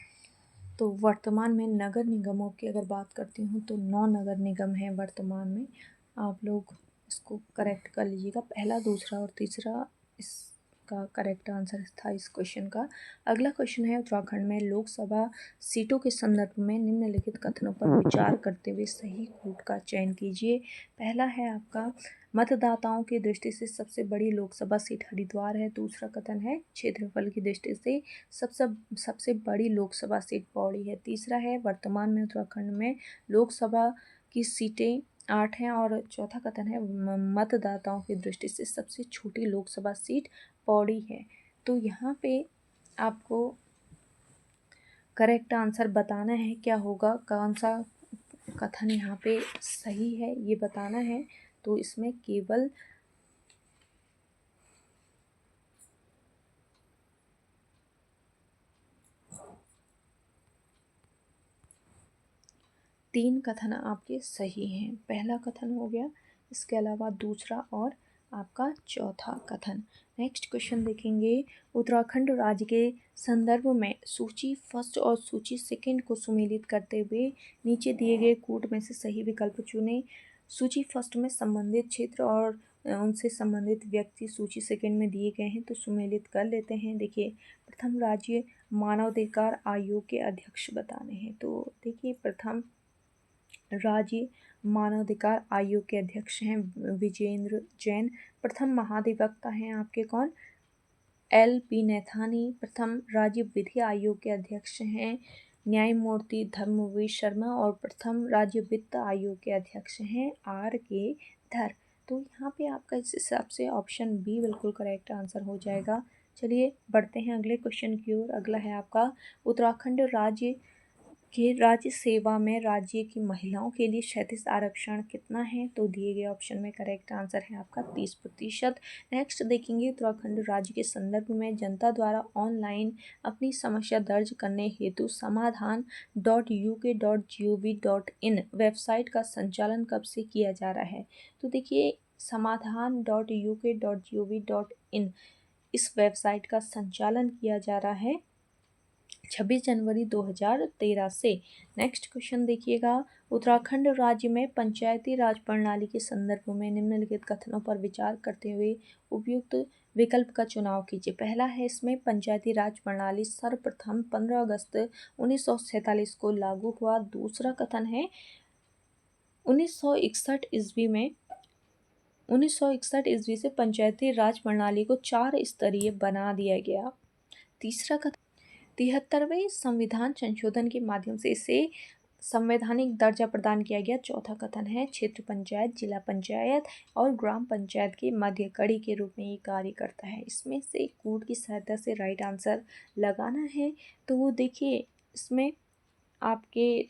तो वर्तमान में नगर निगमों की अगर बात करती हूँ तो 9 नगर निगम हैं वर्तमान में। आप लोग इसको करेक्ट कर लीजिएगा, पहला, दूसरा और तीसरा इसका करेक्ट आंसर था इस क्वेश्चन का। अगला क्वेश्चन है, उत्तराखंड में लोकसभा सीटों के संदर्भ में निम्नलिखित कथनों पर विचार करते हुए सही कूट का चयन कीजिए। पहला है आपका, मतदाताओं की दृष्टि से सबसे बड़ी लोकसभा सीट हरिद्वार है। दूसरा कथन है, क्षेत्रफल की दृष्टि से सबसे बड़ी लोकसभा सीट पौड़ी है। तीसरा है, वर्तमान में उत्तराखंड में लोकसभा की सीटें 8 हैं। और चौथा कथन है, मतदाताओं की दृष्टि से सबसे छोटी लोकसभा सीट पौड़ी है। तो यहाँ पे आपको करेक्ट आंसर बताना है क्या होगा, कौन सा कथन यहाँ पे सही है ये बताना है। तो इसमें केवल तीन कथन आपके सही हैं। पहला कथन हो गया, इसके अलावा दूसरा और आपका चौथा कथन। नेक्स्ट क्वेश्चन देखेंगे, उत्तराखंड राज्य के संदर्भ में सूची फर्स्ट और सूची सेकंड को सुमेलित करते हुए नीचे दिए गए कूट में से सही विकल्प चुनें। सूची फर्स्ट में संबंधित क्षेत्र और उनसे संबंधित व्यक्ति सूची सेकंड में दिए गए हैं, तो सुमेलित कर लेते हैं। देखिए, प्रथम राज्य मानवाधिकार आयोग के अध्यक्ष बताने हैं। तो देखिए, प्रथम राज्य मानवाधिकार आयोग के अध्यक्ष हैं विजेंद्र जैन। प्रथम महाधिवक्ता हैं आपके कौन? LP नैथानी। प्रथम राज्य विधि आयोग के अध्यक्ष हैं न्यायमूर्ति धर्मवीर शर्मा। और प्रथम राज्य वित्त आयोग के अध्यक्ष हैं RK धर। तो यहाँ पे आपका इस हिसाब से ऑप्शन बी बिल्कुल करेक्ट आंसर हो जाएगा। चलिए बढ़ते हैं अगले क्वेश्चन की ओर। अगला है आपका, उत्तराखंड राज्य कि राज्य सेवा में राज्य की महिलाओं के लिए 37 आरक्षण कितना है? तो दिए गए ऑप्शन में करेक्ट आंसर है आपका 30%। नेक्स्ट देखेंगे, उत्तराखंड राज्य के संदर्भ में जनता द्वारा ऑनलाइन अपनी समस्या दर्ज करने हेतु समाधान.uk.gov.in वेबसाइट का संचालन कब से किया जा रहा है? तो देखिए, समाधान.uk.gov.in इस वेबसाइट का संचालन किया जा रहा है 26 जनवरी 2013 से। नेक्स्ट क्वेश्चन देखिएगा, उत्तराखंड राज्य में पंचायती राज प्रणाली के संदर्भ में निम्नलिखित कथनों पर विचार करते हुए उपयुक्त विकल्प का चुनाव कीजिए। पहला है, इसमें पंचायती राज प्रणाली सर्वप्रथम 15 अगस्त 1947 को लागू हुआ। दूसरा कथन है, 1961 ईस्वी से पंचायती राज प्रणाली को 4 स्तरीय बना दिया गया। तीसरा कथन, 73वें संविधान संशोधन के माध्यम से इसे संवैधानिक दर्जा प्रदान किया गया। चौथा कथन है, क्षेत्र पंचायत, जिला पंचायत और ग्राम पंचायत के मध्य कड़ी के रूप में ये कार्य करता है। इसमें से कूट की सहायता से राइट आंसर लगाना है। तो वो देखिए, इसमें आपके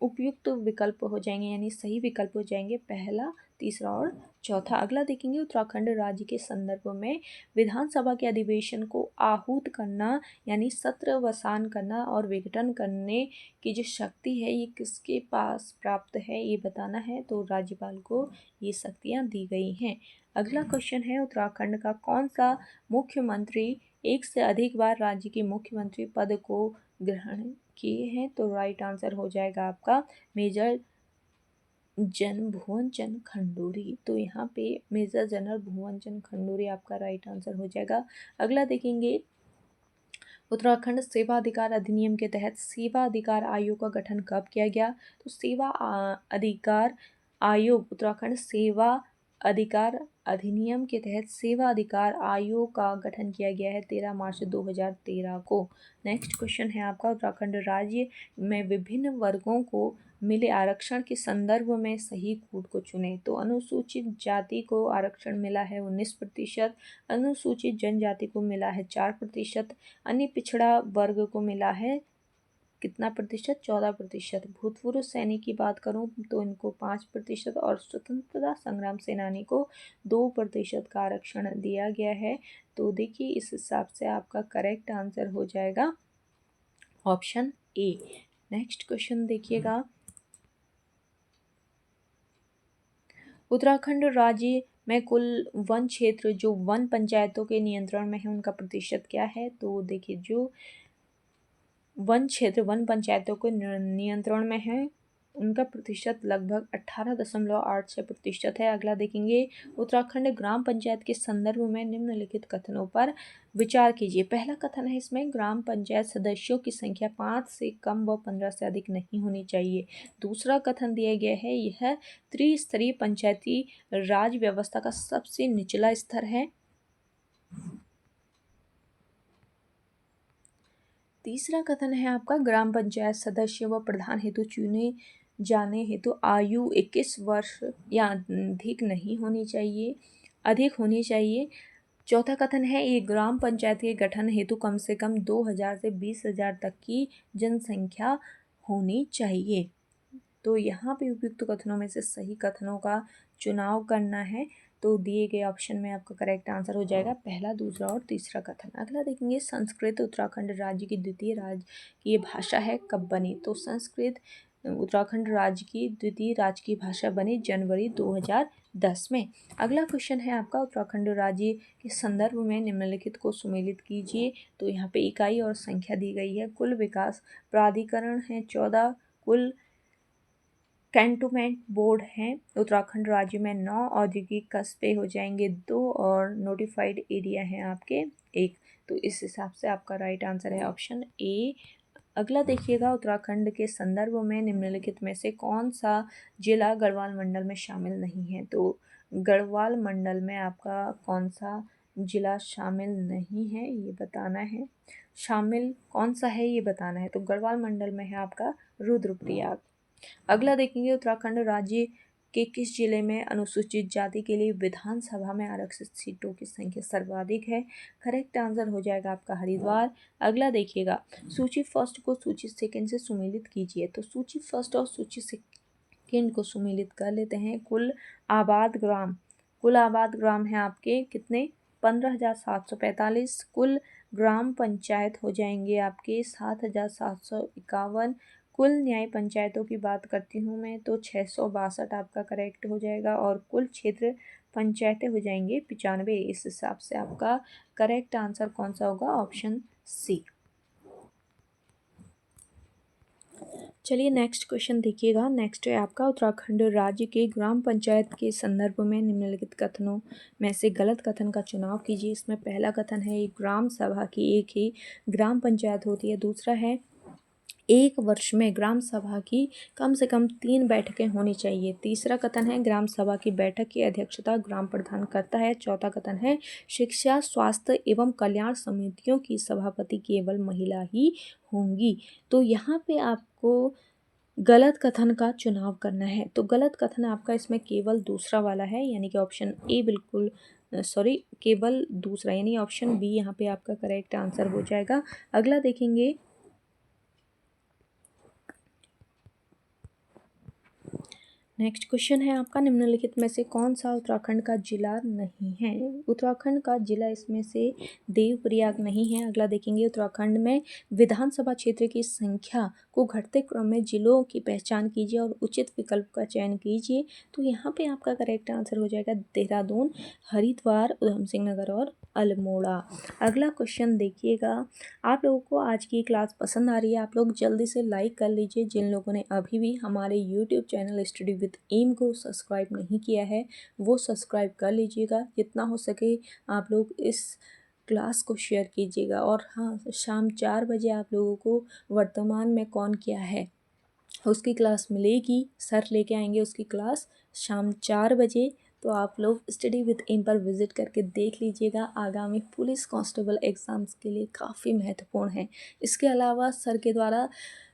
उपयुक्त विकल्प हो जाएंगे, यानी सही विकल्प हो जाएंगे पहला, तीसरा और चौथा। अगला देखेंगे, उत्तराखंड राज्य के संदर्भ में विधानसभा के अधिवेशन को आहूत करना यानी सत्रवसान करना और विघटन करने की जो शक्ति है ये किसके पास प्राप्त है ये बताना है। तो राज्यपाल को ये शक्तियाँ दी गई हैं। अगला क्वेश्चन है, उत्तराखंड का कौन सा मुख्यमंत्री एक से अधिक बार राज्य के मुख्यमंत्री पद को ग्रहण किए हैं। तो राइट आंसर हो जाएगा आपका मेजर जनरल भुवन चंद खंडूरी। तो यहाँ पे मेजर जनरल भुवन चंद खंडूरी आपका राइट आंसर हो जाएगा। अगला देखेंगे, उत्तराखंड सेवा अधिकार अधिनियम के तहत सेवा अधिकार आयोग का गठन कब किया गया। तो सेवा अधिकार आयोग, उत्तराखंड सेवा अधिकार अधिनियम के तहत सेवा अधिकार आयोग का गठन किया गया है 13 मार्च 2013 को। नेक्स्ट क्वेश्चन है आपका, उत्तराखंड राज्य में विभिन्न वर्गों को मिले आरक्षण के संदर्भ में सही कूट को चुने। तो अनुसूचित जाति को आरक्षण मिला है 19%, अनुसूचित जनजाति को मिला है 4%, अन्य पिछड़ा वर्ग को मिला है कितना प्रतिशत, 14%। भूतपूर्व सैनिक की बात करूं तो इनको 5% और स्वतंत्रता संग्राम सेनानी को 2% का आरक्षण दिया गया है। तो देखिए इस हिसाब से आपका करेक्ट आंसर हो जाएगा ऑप्शन ए। नेक्स्ट क्वेश्चन देखिएगा, उत्तराखंड राज्य में कुल वन क्षेत्र जो वन पंचायतों के नियंत्रण में है उनका प्रतिशत क्या है। तो देखिए जो वन क्षेत्र वन पंचायतों के नियंत्रण में है उनका प्रतिशत लगभग 18.86% है। अगला देखेंगे, उत्तराखंड ग्राम पंचायत के संदर्भ में निम्नलिखित कथनों पर विचार कीजिए। पहला कथन है इसमें, ग्राम पंचायत सदस्यों की संख्या 5 से कम व 15 से अधिक नहीं होनी चाहिए। दूसरा कथन दिया गया है, यह त्रिस्तरीय पंचायती राज व्यवस्था का सबसे निचला स्तर है। तीसरा कथन है आपका, ग्राम पंचायत सदस्य व प्रधान हेतु चुने जाने हेतु आयु 21 वर्ष या अधिक होनी चाहिए। चौथा कथन है, ये ग्राम पंचायत के गठन हेतु कम से कम 2000 से 20,000 तक की जनसंख्या होनी चाहिए। तो यहाँ पे उपयुक्त कथनों में से सही कथनों का चुनाव करना है। तो दिए गए ऑप्शन में आपका करेक्ट आंसर हो जाएगा पहला, दूसरा और तीसरा कथन। अगला देखेंगे, संस्कृत उत्तराखंड राज्य की द्वितीय राजकीय भाषा है, कब बनी। तो संस्कृत उत्तराखंड राज्य की द्वितीय राजकीय भाषा बनी जनवरी 2010 में। अगला क्वेश्चन है आपका, उत्तराखंड राज्य के संदर्भ में निम्नलिखित को सुमेलित कीजिए। तो यहाँ पे इकाई और संख्या दी गई है। कुल विकास प्राधिकरण है 14, कुल कैंटोनमेंट बोर्ड हैं उत्तराखंड राज्य में 9, औद्योगिक कस्बे हो जाएंगे 2 और नोटिफाइड एरिया हैं आपके 1। तो इस हिसाब से आपका राइट आंसर है ऑप्शन ए। अगला देखिएगा, उत्तराखंड के संदर्भ में निम्नलिखित में से कौन सा जिला गढ़वाल मंडल में शामिल नहीं है। तो गढ़वाल मंडल में आपका कौन सा जिला शामिल नहीं है ये बताना है, शामिल कौन सा है ये बताना है। तो गढ़वाल मंडल में है आपका रुद्रप्रयाग। अगला देखेंगे, उत्तराखंड राज्य के किस जिले में अनुसूचित जाति के लिए विधानसभा में आरक्षित सीटों की संख्या सर्वाधिक है। करेक्ट आंसर हो जाएगा आपका हरिद्वार। अगला देखिएगा, सूची फर्स्ट को सूची सेकंड से सुमेलित कीजिए। तो सूची फर्स्ट और सूची सेकंड को सुमेलित कर लेते हैं। कुल आबाद ग्राम है आपके कितने, 15,745। कुल ग्राम पंचायत हो जाएंगे आपके 7,751। कुल न्याय पंचायतों की बात करती हूँ मैं तो 662 आपका करेक्ट हो जाएगा। और कुल क्षेत्र पंचायतें हो जाएंगे 95। इस हिसाब से आपका करेक्ट आंसर कौन सा होगा, ऑप्शन सी। चलिए नेक्स्ट क्वेश्चन देखिएगा। नेक्स्ट है आपका, उत्तराखंड राज्य के ग्राम पंचायत के संदर्भ में निम्नलिखित कथनों में से गलत कथन का चुनाव कीजिए। इसमें पहला कथन है, एक ग्राम सभा की एक ही ग्राम पंचायत होती है। दूसरा है, एक वर्ष में ग्राम सभा की कम से कम 3 बैठकें होनी चाहिए। तीसरा कथन है, ग्राम सभा की बैठक की अध्यक्षता ग्राम प्रधान करता है। चौथा कथन है, शिक्षा स्वास्थ्य एवं कल्याण समितियों की सभापति केवल महिला ही होंगी। तो यहाँ पे आपको गलत कथन का चुनाव करना है। तो गलत कथन आपका इसमें केवल दूसरा वाला है, यानी कि ऑप्शन ए बिल्कुल केवल दूसरा, यानी ऑप्शन बी यहाँ पे आपका करेक्ट आंसर हो जाएगा। अगला देखेंगे, नेक्स्ट क्वेश्चन है आपका, निम्नलिखित में से कौन सा उत्तराखंड का जिला नहीं है। उत्तराखंड का जिला इसमें से देवप्रयाग नहीं है। अगला देखेंगे, उत्तराखंड में विधानसभा क्षेत्र की संख्या को घटते क्रम में जिलों की पहचान कीजिए और उचित विकल्प का चयन कीजिए। तो यहाँ पे आपका करेक्ट आंसर हो जाएगा देहरादून, हरिद्वार, उधम सिंह नगर और अल्मोड़ा। अगला क्वेश्चन देखिएगा, आप लोगों को आज की क्लास पसंद आ रही है, आप लोग जल्दी से लाइक कर लीजिए। जिन लोगों ने अभी भी हमारे YouTube channel study with M को सब्सक्राइब नहीं किया है वो सब्सक्राइब कर लीजिएगा। जितना हो सके आप लोग इस क्लास को शेयर कीजिएगा। और हाँ, शाम 4 बजे आप लोगों को वर्तमान में कौन क्या है उसकी क्लास मिलेगी, सर लेके आएंगे उसकी क्लास शाम 4 बजे। तो आप लोग स्टडी विद एम पर विज़िट करके देख लीजिएगा। आगामी पुलिस कांस्टेबल एग्ज़ाम्स के लिए काफ़ी महत्वपूर्ण है। इसके अलावा सर के द्वारा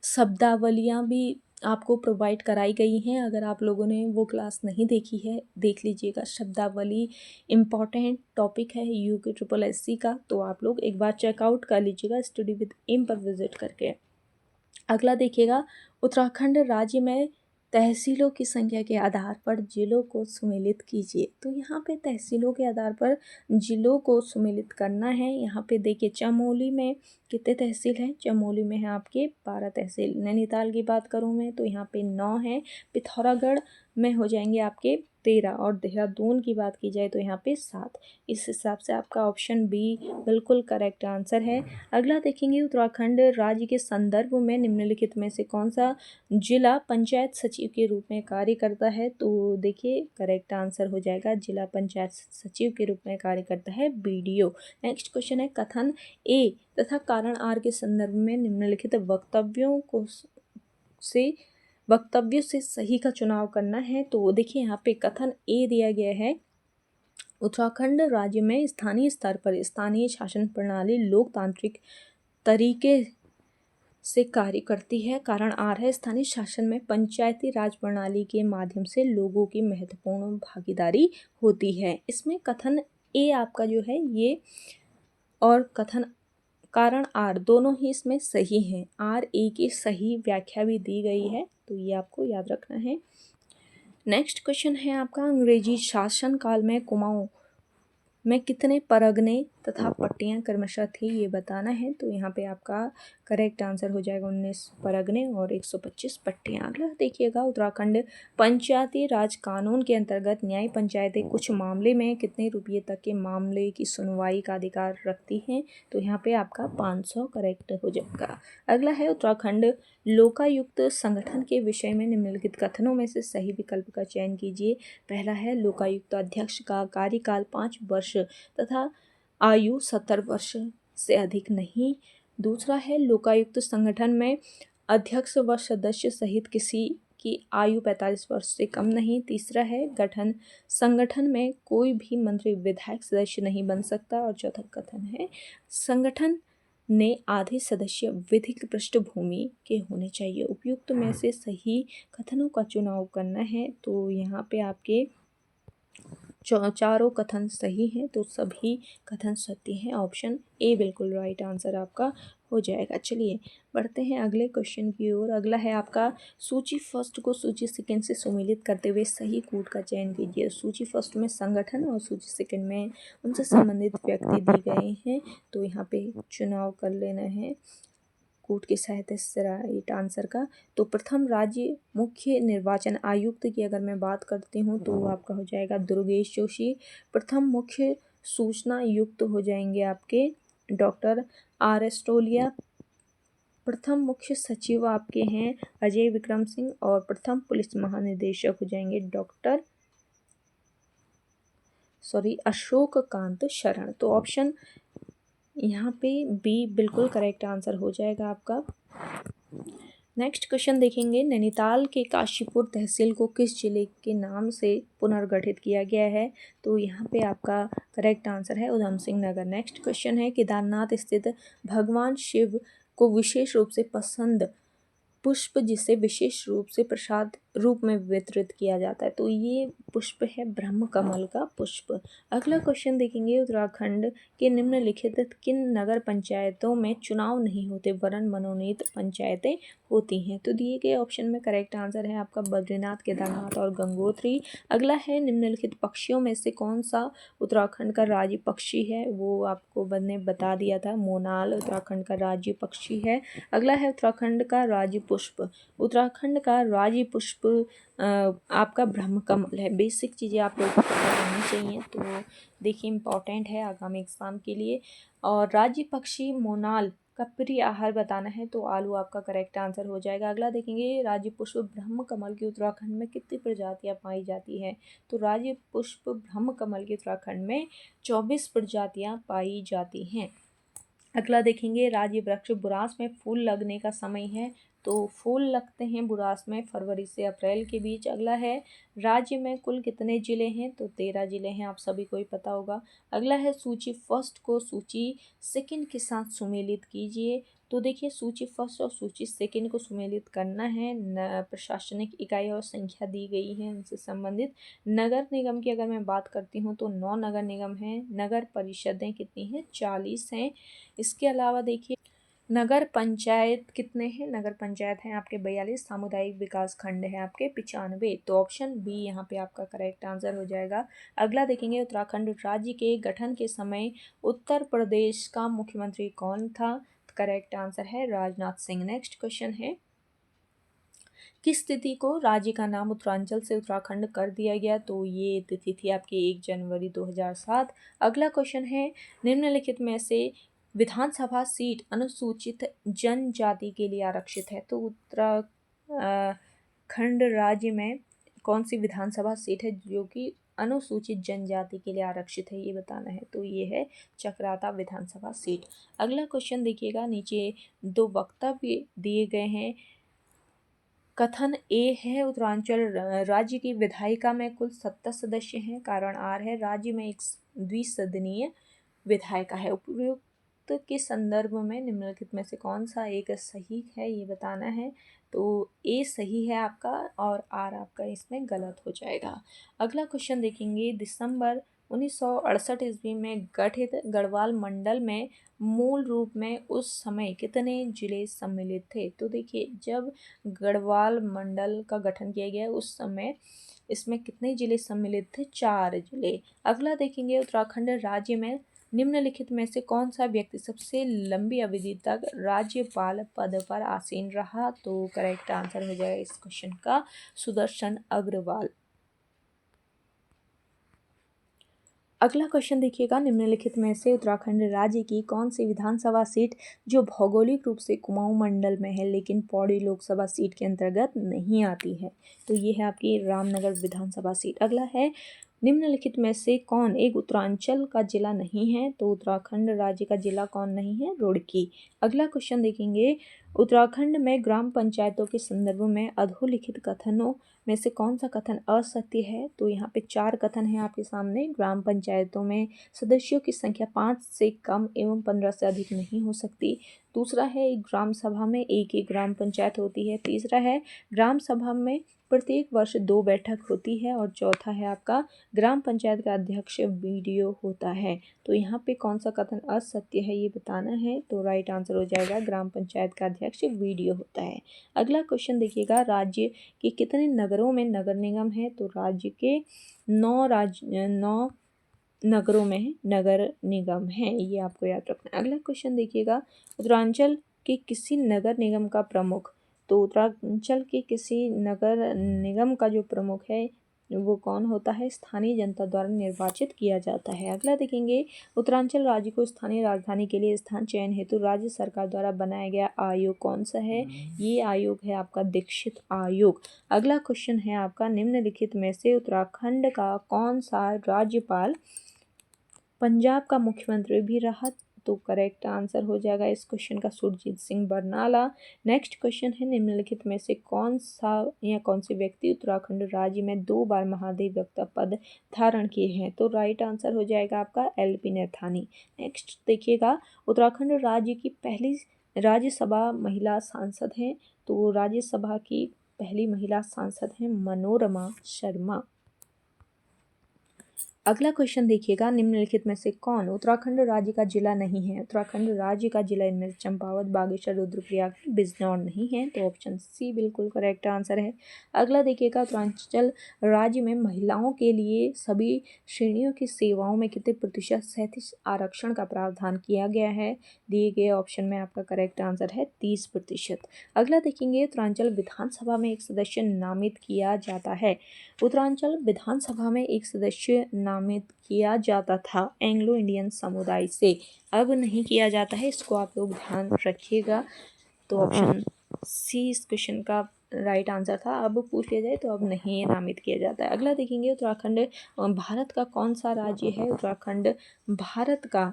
शब्दावलियाँ भी आपको प्रोवाइड कराई गई हैं। अगर आप लोगों ने वो क्लास नहीं देखी है, देख लीजिएगा। शब्दावली इम्पॉर्टेंट टॉपिक है यूके ट्रिपल एससी का, तो आप लोग एक बार चेकआउट कर लीजिएगा स्टडी विद एम पर विज़िट करके। अगला देखिएगा, उत्तराखंड राज्य में तहसीलों की संख्या के आधार पर जिलों को सम्मिलित कीजिए। तो यहाँ पे तहसीलों के आधार पर जिलों को सम्मिलित करना है। यहाँ पे देखिए, चमोली में कितने तहसील हैं? चमोली में है आपके 12 तहसील। नैनीताल की बात करूँ मैं तो यहाँ पे 9 हैं। पिथौरागढ़ में हो जाएंगे आपके 13 और देहरादून की बात की जाए तो यहाँ पे 7। इस हिसाब से आपका ऑप्शन बी बिल्कुल करेक्ट आंसर है। अगला देखेंगे, उत्तराखंड राज्य के संदर्भ में निम्नलिखित में से कौन सा जिला पंचायत सचिव के रूप में कार्य करता है। तो देखिए, करेक्ट आंसर हो जाएगा जिला पंचायत सचिव के रूप में कार्य करता है बीडीओ। नेक्स्ट क्वेश्चन है, कथन ए तथा कारण आर के संदर्भ में निम्नलिखित वक्तव्यों से सही का चुनाव करना है। तो देखिए, यहाँ पे कथन ए दिया गया है, उत्तराखंड राज्य में स्थानीय स्तर पर स्थानीय शासन प्रणाली लोकतांत्रिक तरीके से कार्य करती है। कारण आर है, स्थानीय शासन में पंचायती राज प्रणाली के माध्यम से लोगों की महत्वपूर्ण भागीदारी होती है। इसमें कथन ए आपका जो है ये और कथन कारण आर दोनों ही इसमें सही हैं। आर ए की सही व्याख्या भी दी गई है, तो ये आपको याद रखना है। नेक्स्ट क्वेश्चन है आपका, अंग्रेजी शासन काल में कुमाऊं में कितने परगने तथा पट्टियां क्रमशः थी, ये बताना है। तो यहाँ पे आपका करेक्ट आंसर हो जाएगा 19 परगने और 125 पट्टियां। अगला देखिएगा, उत्तराखंड पंचायती राज कानून के अंतर्गत न्याय पंचायतें कुछ मामले में कितने रुपये तक के मामले की सुनवाई का अधिकार रखती हैं। तो यहाँ पे आपका 500 करेक्ट हो जाएगा। अगला है, उत्तराखंड लोकायुक्त संगठन के विषय में निम्नलिखित कथनों में से सही विकल्प का चयन कीजिए। पहला है, लोकायुक्त अध्यक्ष का कार्यकाल 5 वर्ष तथा आयु 70 वर्ष से अधिक नहीं। दूसरा है, लोकायुक्त संगठन में अध्यक्ष व सदस्य सहित किसी की आयु 45 वर्ष से कम नहीं। तीसरा है, संगठन में कोई भी मंत्री विधायक सदस्य नहीं बन सकता। और चौथा कथन है, संगठन ने आधे सदस्य विधिक पृष्ठभूमि के होने चाहिए। उपयुक्त में से सही कथनों का चुनाव करना है। तो यहाँ पे आपके चारों कथन सही हैं, तो सभी कथन सत्य हैं। ऑप्शन ए बिल्कुल राइट आंसर आपका हो जाएगा। चलिए बढ़ते हैं अगले क्वेश्चन की ओर। अगला है आपका, सूची फर्स्ट को सूची सेकंड से सम्मिलित करते हुए सही कूट का चयन कीजिए। सूची फर्स्ट में संगठन और सूची सेकंड में उनसे संबंधित व्यक्ति दिए गए हैं, तो यहाँ पे चुनाव कर लेना है कूट की सहायता से राइट आंसर का। तो प्रथम राज्य मुख्य निर्वाचन आयुक्त की अगर मैं बात करती हूँ तो आपका हो जाएगा दुर्गेश जोशी। प्रथम मुख्य सूचना आयुक्त हो जाएंगे आपके डॉक्टर आर एस टोलिया। प्रथम मुख्य सचिव आपके हैं अजय विक्रम सिंह। और प्रथम पुलिस महानिदेशक हो जाएंगे अशोक कांत शरण। तो ऑप्शन यहाँ पे बी बिल्कुल करेक्ट आंसर हो जाएगा आपका। नेक्स्ट क्वेश्चन देखेंगे, नैनीताल के काशीपुर तहसील को किस जिले के नाम से पुनर्गठित किया गया है। तो यहाँ पे आपका करेक्ट आंसर है उधम सिंह नगर। नेक्स्ट क्वेश्चन है, केदारनाथ स्थित भगवान शिव को विशेष रूप से पसंद पुष्प जिसे विशेष रूप से प्रसाद रूप में वितरित किया जाता है। तो ये पुष्प है ब्रह्म कमल का पुष्प। अगला क्वेश्चन देखेंगे, उत्तराखंड के निम्नलिखित किन नगर पंचायतों में चुनाव नहीं होते वरन मनोनीत पंचायतें होती हैं। तो दिए गए ऑप्शन में करेक्ट आंसर है आपका बद्रीनाथ, केदारनाथ और गंगोत्री। अगला है निम्नलिखित पक्षियों में से कौन सा उत्तराखंड का राज्य पक्षी है, वो आपको मैंने बता दिया था, मोनाल उत्तराखंड का राज्य पक्षी है। अगला है उत्तराखंड का राज्य पुष्प। उत्तराखंड का राज्य पुष्प आपका ब्रह्म कमल है। बेसिक चीज़ें आप लोगों को पता होनी चाहिए, तो देखिए इंपॉर्टेंट है आगामी एग्जाम के लिए। और राज्य पक्षी मोनाल का प्रिय आहार बताना है, तो आलू आपका करेक्ट आंसर हो जाएगा। अगला देखेंगे, राज्य पुष्प ब्रह्म कमल की उत्तराखंड में कितनी प्रजातियां पाई जाती हैं। तो राज्य पुष्प ब्रह्म कमल के उत्तराखंड में 24 प्रजातियां पाई जाती हैं। अगला देखेंगे, राज्य वृक्ष बुरांस में फूल लगने का समय है। तो फूल लगते हैं बुरांस में फरवरी से अप्रैल के बीच। अगला है, राज्य में कुल कितने जिले हैं। तो 13 जिले हैं, आप सभी को ही पता होगा। अगला है, सूची फर्स्ट को सूची सेकंड के साथ सुमेलित कीजिए। तो देखिए, सूची फर्स्ट और सूची सेकंड को सुमेलित करना है। प्रशासनिक इकाई और संख्या दी गई है उनसे संबंधित। नगर निगम की अगर मैं बात करती हूँ तो 9 नगर निगम हैं। नगर परिषदें कितनी हैं, 40 हैं। इसके अलावा देखिए, नगर पंचायत कितने हैं, नगर पंचायत हैं आपके 42। सामुदायिक विकास खंड है आपके 95। तो ऑप्शन बी यहाँ पे आपका करेक्ट आंसर हो जाएगा। अगला देखेंगे, उत्तराखंड राज्य के गठन के समय उत्तर प्रदेश का मुख्यमंत्री कौन था। करेक्ट आंसर है राजनाथ सिंह। नेक्स्ट क्वेश्चन है, किस तिथि को राज्य का नाम उत्तरांचल से उत्तराखंड कर दिया गया। तो ये तिथि थी आपकी 1 जनवरी 2007। अगला क्वेश्चन है, निम्नलिखित में से विधानसभा सीट अनुसूचित जनजाति के लिए आरक्षित है। तो उत्तराखंड राज्य में कौन सी विधानसभा सीट है जो कि अनुसूचित जनजाति के लिए आरक्षित है, ये बताना है। तो ये है चक्राता विधानसभा सीट। अगला क्वेश्चन देखिएगा, नीचे 2 वक्तव्य दिए गए हैं। कथन ए है, उत्तरांचल राज्य की विधायिका में कुल 70 सदस्य हैं। कारण आर है, राज्य में एक द्विसदनीय विधायिका है। उपयुक्त के संदर्भ में निम्नलिखित में से कौन सा एक सही है, ये बताना है। तो ए सही है आपका और आर आपका इसमें गलत हो जाएगा। अगला क्वेश्चन देखेंगे, दिसंबर 1968 ईस्वी में गठित गढ़वाल मंडल में मूल रूप में उस समय कितने जिले सम्मिलित थे। तो देखिए, जब गढ़वाल मंडल का गठन किया गया उस समय इसमें कितने जिले सम्मिलित थे, 4 जिले। अगला देखेंगे, उत्तराखंड राज्य में निम्नलिखित में से कौन सा व्यक्ति सबसे लंबी अवधि तक राज्यपाल पद पर आसीन रहा। तो करेक्ट आंसर हो जाएगा इस क्वेश्चन का सुदर्शन अग्रवाल। अगला क्वेश्चन देखिएगा, निम्नलिखित में से उत्तराखंड राज्य की कौन सी विधानसभा सीट जो भौगोलिक रूप से कुमाऊं मंडल में है लेकिन पौड़ी लोकसभा सीट के अंतर्गत नहीं आती है। तो ये है आपकी रामनगर विधानसभा सीट। अगला है, निम्नलिखित में से कौन एक उत्तरांचल का जिला नहीं है। तो उत्तराखंड राज्य का जिला कौन नहीं है, रुड़की। अगला क्वेश्चन देखेंगे, उत्तराखंड में ग्राम पंचायतों के संदर्भ में अधोलिखित कथनों में से कौन सा कथन असत्य है। तो यहाँ पे 4 कथन है आपके सामने। ग्राम पंचायतों में सदस्यों की संख्या 5 से कम एवं 15 से अधिक नहीं हो सकती। दूसरा है, एक ग्राम सभा में एक ही ग्राम पंचायत होती है। तीसरा है, ग्राम सभा में प्रत्येक वर्ष 2 बैठक होती है। और चौथा है आपका, ग्राम पंचायत का अध्यक्ष वीडियो होता है। तो यहाँ पे कौन सा कथन असत्य है, ये बताना है। तो राइट आंसर हो जाएगा, ग्राम पंचायत का अध्यक्ष वीडियो होता है। अगला क्वेश्चन देखिएगा, राज्य के कितने नगरों में नगर निगम है। तो राज्य के 9 नगरों में नगर निगम है, ये आपको याद रखना है। अगला क्वेश्चन देखिएगा, उत्तरांचल के किसी नगर निगम का प्रमुख। तो उत्तरांचल के किसी नगर निगम का जो प्रमुख है वो कौन होता है, स्थानीय जनता द्वारा निर्वाचित किया जाता है। अगला देखेंगे, उत्तरांचल राज्य को स्थानीय राजधानी के लिए स्थान चयन हेतु राज्य सरकार द्वारा बनाया गया आयोग कौन सा है। ये आयोग है आपका दीक्षित आयोग। अगला क्वेश्चन है आपका, निम्नलिखित में से उत्तराखंड का कौन सा राज्यपाल पंजाब का मुख्यमंत्री भी रहा। तो करेक्ट आंसर हो जाएगा इस क्वेश्चन का सुरजीत सिंह बरनाला। नेक्स्ट क्वेश्चन है, निम्नलिखित में से कौन सा या कौन से व्यक्ति उत्तराखंड राज्य में 2 बार महाधिवक्ता पद धारण किए हैं। तो राइट आंसर हो जाएगा आपका LP नैथानी। नेक्स्ट देखिएगा, उत्तराखंड राज्य की पहली राज्यसभा महिला सांसद हैं। तो राज्यसभा की पहली महिला सांसद हैं मनोरमा शर्मा। अगला क्वेश्चन देखिएगा, निम्नलिखित में से कौन उत्तराखंड राज्य का जिला नहीं है? उत्तराखंड राज्य का जिला इनमें चंपावत, बागेश्वर, रुद्रप्रयाग, बिजनौर नहीं है, तो ऑप्शन सी बिल्कुल करेक्ट आंसर है। अगला देखिएगा, उत्तरांचल राज्य में महिलाओं के लिए सभी श्रेणियों की सेवाओं में कितने प्रतिशत 37 आरक्षण का प्रावधान किया गया है? दिए गए ऑप्शन में आपका करेक्ट आंसर है 30%। अगला देखेंगे, उत्तरांचल विधानसभा में एक सदस्य नामित किया जाता है। उत्तरांचल विधानसभा में एक सदस्य नामित किया जाता था एंग्लो इंडियन समुदाय से, अब नहीं किया जाता है, इसको आप लोग ध्यान रखिएगा। तो ऑप्शन सी इस क्वेश्चन का राइट आंसर था। अब पूछ लिया जाए तो अब नहीं नामित किया जाता है। अगला देखेंगे, उत्तराखंड भारत का कौन सा राज्य है? उत्तराखंड भारत का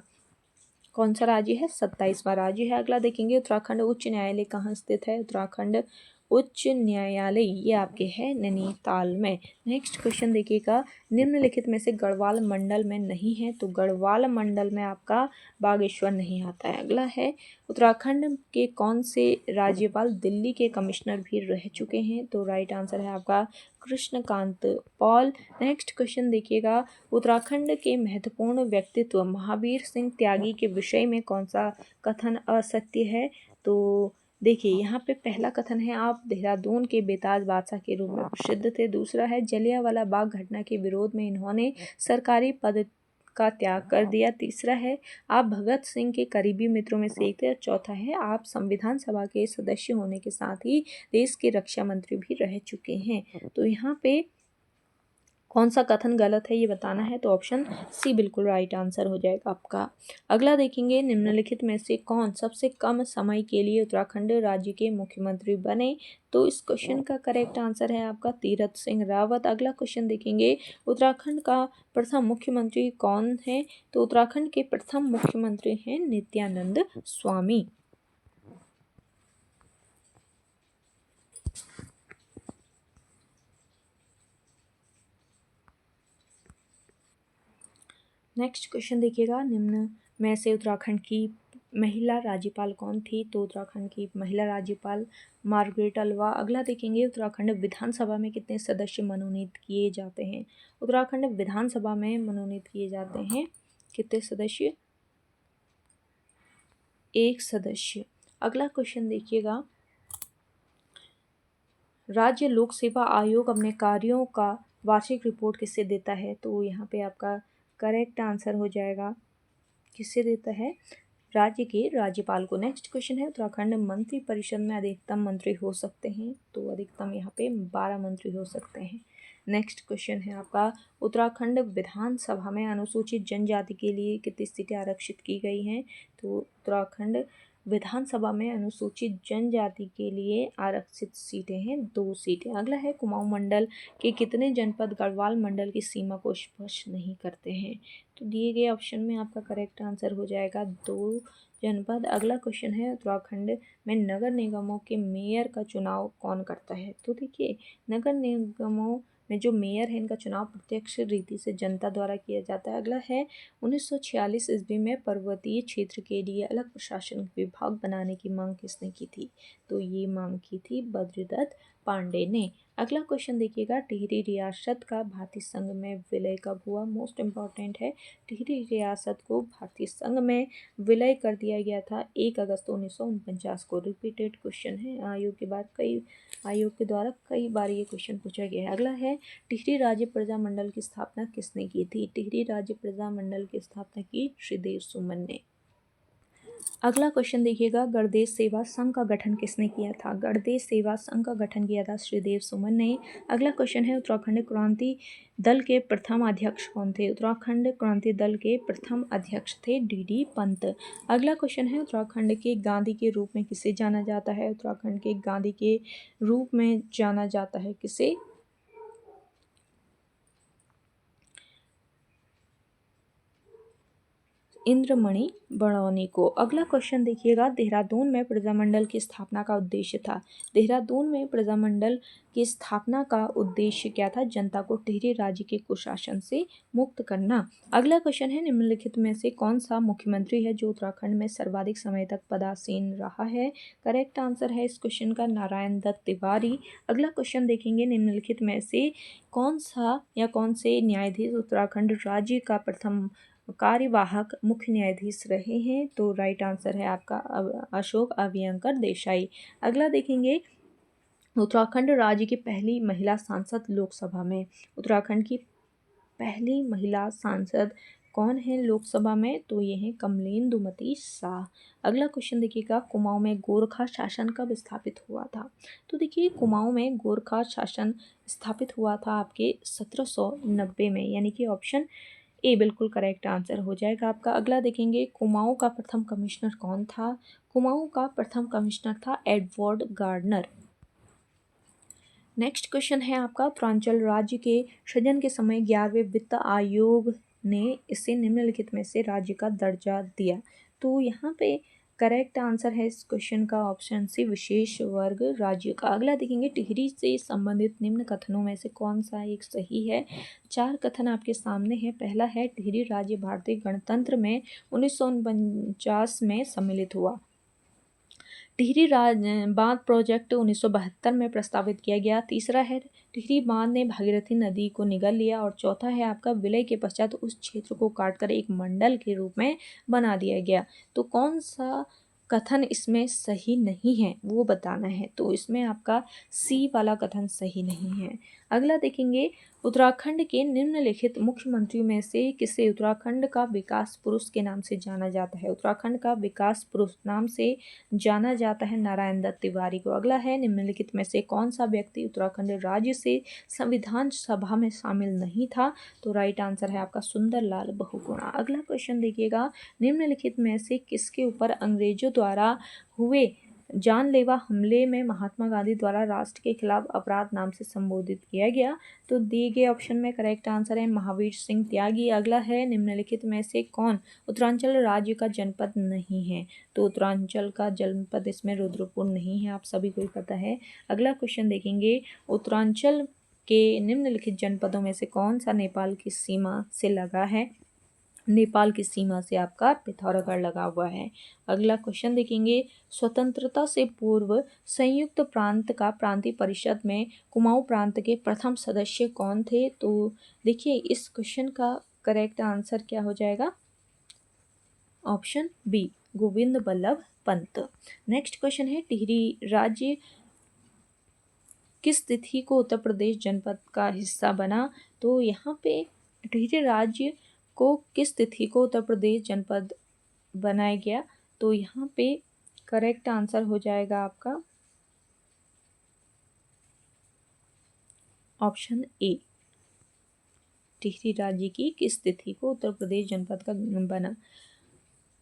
कौन सा राज्य है? 27वां राज्य है। अगला देखेंगे, उत्तराखंड उच्च न्यायालय कहाँ स्थित है? उत्तराखंड उच्च न्यायालय ये आपके है नैनीताल में। नेक्स्ट क्वेश्चन देखिएगा, निम्नलिखित में से गढ़वाल मंडल में नहीं है, तो गढ़वाल मंडल में आपका बागेश्वर नहीं आता है। अगला है, उत्तराखंड के कौन से राज्यपाल दिल्ली के कमिश्नर भी रह चुके हैं? तो राइट आंसर है आपका कृष्णकांत पॉल। नेक्स्ट क्वेश्चन देखिएगा, उत्तराखंड के महत्वपूर्ण व्यक्तित्व महावीर सिंह त्यागी के विषय में कौन सा कथन असत्य है? तो देखिए यहाँ पे पहला कथन है, आप देहरादून के बेताज बादशाह के रूप में प्रसिद्ध थे। दूसरा है, जलियांवाला बाग घटना के विरोध में इन्होंने सरकारी पद का त्याग कर दिया। तीसरा है, आप भगत सिंह के करीबी मित्रों में से एक थे। और चौथा है, आप संविधान सभा के सदस्य होने के साथ ही देश के रक्षा मंत्री भी रह चुके हैं। तो यहाँ पे कौन सा कथन गलत है ये बताना है, तो ऑप्शन सी बिल्कुल राइट आंसर हो जाएगा आपका। अगला देखेंगे, निम्नलिखित में से कौन सबसे कम समय के लिए उत्तराखंड राज्य के मुख्यमंत्री बने? तो इस क्वेश्चन का करेक्ट आंसर है आपका तीरथ सिंह रावत। अगला क्वेश्चन देखेंगे, उत्तराखंड का प्रथम मुख्यमंत्री कौन है? तो उत्तराखंड के प्रथम मुख्यमंत्री हैं नित्यानंद स्वामी। नेक्स्ट क्वेश्चन देखिएगा, निम्न में से उत्तराखंड की महिला राज्यपाल कौन थी? तो उत्तराखंड की महिला राज्यपाल मार्गरेट अल्वा। अगला देखेंगे, उत्तराखंड विधानसभा में कितने सदस्य मनोनीत किए जाते हैं? उत्तराखंड विधानसभा में मनोनीत किए जाते हैं कितने सदस्य? 1 सदस्य। अगला क्वेश्चन देखिएगा, राज्य लोक सेवा आयोग अपने कार्यों का वार्षिक रिपोर्ट किससे देता है? तो यहाँ पे आपका करेक्ट आंसर हो जाएगा, किससे देता है? राज्य के राज्यपाल को। नेक्स्ट क्वेश्चन है, उत्तराखंड मंत्री परिषद में अधिकतम मंत्री हो सकते हैं? तो अधिकतम यहाँ पे 12 मंत्री हो सकते हैं। नेक्स्ट क्वेश्चन है आपका, उत्तराखंड विधानसभा में अनुसूचित जनजाति के लिए कितनी सीटें आरक्षित की गई हैं? तो उत्तराखंड विधानसभा में अनुसूचित जनजाति के लिए आरक्षित सीटें हैं 2 सीटें। अगला है, कुमाऊं मंडल के कितने जनपद गढ़वाल मंडल की सीमा को स्पर्श नहीं करते हैं? तो दिए गए ऑप्शन में आपका करेक्ट आंसर हो जाएगा 2 जनपद। अगला क्वेश्चन है, उत्तराखंड में नगर निगमों के मेयर का चुनाव कौन करता है? तो देखिए, नगर निगमों में जो मेयर है इनका चुनाव प्रत्यक्ष रीति से जनता द्वारा किया जाता है। अगला है, 1946 ईस्वी में पर्वतीय क्षेत्र के लिए अलग प्रशासन विभाग बनाने की मांग किसने की थी? तो ये मांग की थी बद्रीदत्त पांडे ने। अगला क्वेश्चन देखिएगा, टिहरी रियासत का भारतीय संघ में विलय कब हुआ? मोस्ट इम्पॉर्टेंट है, टिहरी रियासत को भारतीय संघ में विलय कर दिया गया था 1 अगस्त 1949 को। रिपीटेड क्वेश्चन है, आयोग के द्वारा कई बार ये क्वेश्चन पूछा गया है। अगला है, टिहरी राज्य प्रजा मंडल की स्थापना किसने की थी? टिहरी राज्य प्रजा मंडल की स्थापना की श्रीदेव सुमन ने। अगला क्वेश्चन देखिएगा, गणदेश सेवा संघ का गठन किसने किया था? गणदेश सेवा संघ का गठन किया था श्रीदेव सुमन ने। अगला क्वेश्चन है, उत्तराखंड क्रांति दल के प्रथम अध्यक्ष कौन थे? उत्तराखंड क्रांति दल के प्रथम अध्यक्ष थे डी पंत। अगला क्वेश्चन है, उत्तराखंड के गांधी के रूप में किसे जाना जाता है? उत्तराखंड के गांधी के रूप में जाना जाता है किसे? इंद्रमणि बड़ौनी को। अगला क्वेश्चन देखिएगा, देहरादून में प्रजामंडल की स्थापना का उद्देश्य था। देहरादून में प्रजामंडल की स्थापना का उद्देश्य क्या था? जनता को टिहरी राज्य के कुशासन से मुक्त करना। अगला क्वेश्चन है, निम्नलिखित में से कौन सा मुख्यमंत्री है जो उत्तराखंड में सर्वाधिक समय तक पदासीन रहा है? करेक्ट आंसर है इस क्वेश्चन का नारायण दत्त तिवारी। अगला क्वेश्चन देखेंगे, निम्नलिखित में से कौन सा या कौन से न्यायाधीश उत्तराखंड राज्य का प्रथम कार्यवाहक मुख्य न्यायाधीश रहे हैं? तो राइट आंसर है आपका अशोक अभयंकर देसाई। अगला देखेंगे, उत्तराखंड राज्य की पहली महिला सांसद लोकसभा में। उत्तराखंड की पहली महिला सांसद कौन है लोकसभा में? तो ये है कमलेंदुमती शाह। अगला क्वेश्चन देखिएगा, कुमाऊं में गोरखा शासन कब स्थापित हुआ था? तो देखिए, कुमाऊं में गोरखा शासन स्थापित हुआ था आपके 1790 में, यानी कि ऑप्शन ए बिल्कुल करेक्ट आंसर हो जाएगा आपका। अगला देखेंगे, कुमाऊं का प्रथम कमिश्नर कौन था? कुमाऊं का प्रथम कमिश्नर था एडवर्ड गार्डनर। नेक्स्ट क्वेश्चन है आपका, उत्तरांचल राज्य के सृजन के समय 11वें वित्त आयोग ने इसे निम्नलिखित में से राज्य का दर्जा दिया। तो यहाँ पे करेक्ट आंसर है इस क्वेश्चन का ऑप्शन सी, विशेष वर्ग राज्य का। अगला देखेंगे, टिहरी से संबंधित निम्न कथनों में से कौन सा एक सही है? 4 कथन आपके सामने है। पहला है, टिहरी राज्य भारतीय गणतंत्र में 1949 में सम्मिलित हुआ। टिहरी बांध प्रोजेक्ट 1972 में प्रस्तावित किया गया। तीसरा है, टिहरी बांध ने भागीरथी नदी को निगल लिया। और चौथा है आपका, विलय के पश्चात उस क्षेत्र को काटकर एक मंडल के रूप में बना दिया गया। तो कौन सा कथन इसमें सही नहीं है वो बताना है। तो इसमें आपका सी वाला कथन सही नहीं है। अगला देखेंगे, उत्तराखंड के निम्नलिखित मुख्यमंत्रियों में से किसे उत्तराखंड का विकास पुरुष के नाम से जाना जाता है? उत्तराखंड का विकास पुरुष नाम से जाना जाता है नारायण दत्त तिवारी को। अगला है, निम्नलिखित में से कौन सा व्यक्ति उत्तराखंड राज्य से संविधान सभा में शामिल नहीं था? तो राइट आंसर है आपका सुंदरलाल बहुगुणा। अगला क्वेश्चन देखिएगा, निम्नलिखित में से किसके ऊपर अंग्रेजों द्वारा हुए जानलेवा हमले में महात्मा गांधी द्वारा राष्ट्र के खिलाफ अपराध नाम से संबोधित किया गया? तो दिए गए ऑप्शन में करेक्ट आंसर है महावीर सिंह त्यागी। अगला है, निम्नलिखित में से कौन उत्तरांचल राज्य का जनपद नहीं है? तो उत्तरांचल का जनपद इसमें रुद्रपुर नहीं है, आप सभी को ही पता है। अगला क्वेश्चन देखेंगे, उत्तरांचल के निम्नलिखित जनपदों में से कौन सा नेपाल की सीमा से लगा है? नेपाल की सीमा से आपका पिथौरागढ़ लगा हुआ है। अगला क्वेश्चन देखेंगे, स्वतंत्रता से पूर्व संयुक्त प्रांत का प्रांतीय परिषद में कुमाऊं प्रांत के प्रथम सदस्य कौन थे? तो देखिए, इस क्वेश्चन का करेक्ट आंसर क्या हो जाएगा? Option B, Govind Ballabh Pant. Next question है, टिहरी राज्य किस तिथि को उत्तर प्रदेश जनपद का हिस्सा बना? तो यहाँ पे टिहरी राज्य को किस तिथि को उत्तर प्रदेश जनपद बनाया गया? तो यहाँ पे करेक्ट आंसर हो जाएगा आपका ऑप्शन ए, टिहरी राज्य की किस तिथि को उत्तर प्रदेश जनपद का बना,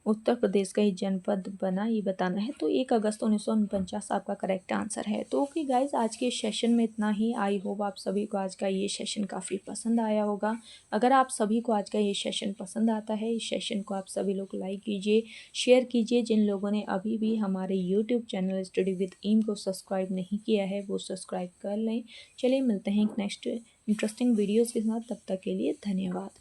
उत्तर प्रदेश का ही जनपद बना, ये बताना है। तो 1 अगस्त 1949 आपका करेक्ट आंसर है। तो ओके गाइज, आज के सेशन में इतना ही। आई होप आप सभी को आज का ये सेशन काफ़ी पसंद आया होगा। अगर आप सभी को आज का ये सेशन पसंद आता है, इस सेशन को आप सभी लोग लाइक कीजिए, शेयर कीजिए। जिन लोगों ने अभी भी हमारे YouTube channel study with M को सब्सक्राइब नहीं किया है वो सब्सक्राइब कर लें। चलिए मिलते हैं एक नेक्स्ट इंटरेस्टिंग वीडियोज़ के साथ, तब तक के लिए धन्यवाद।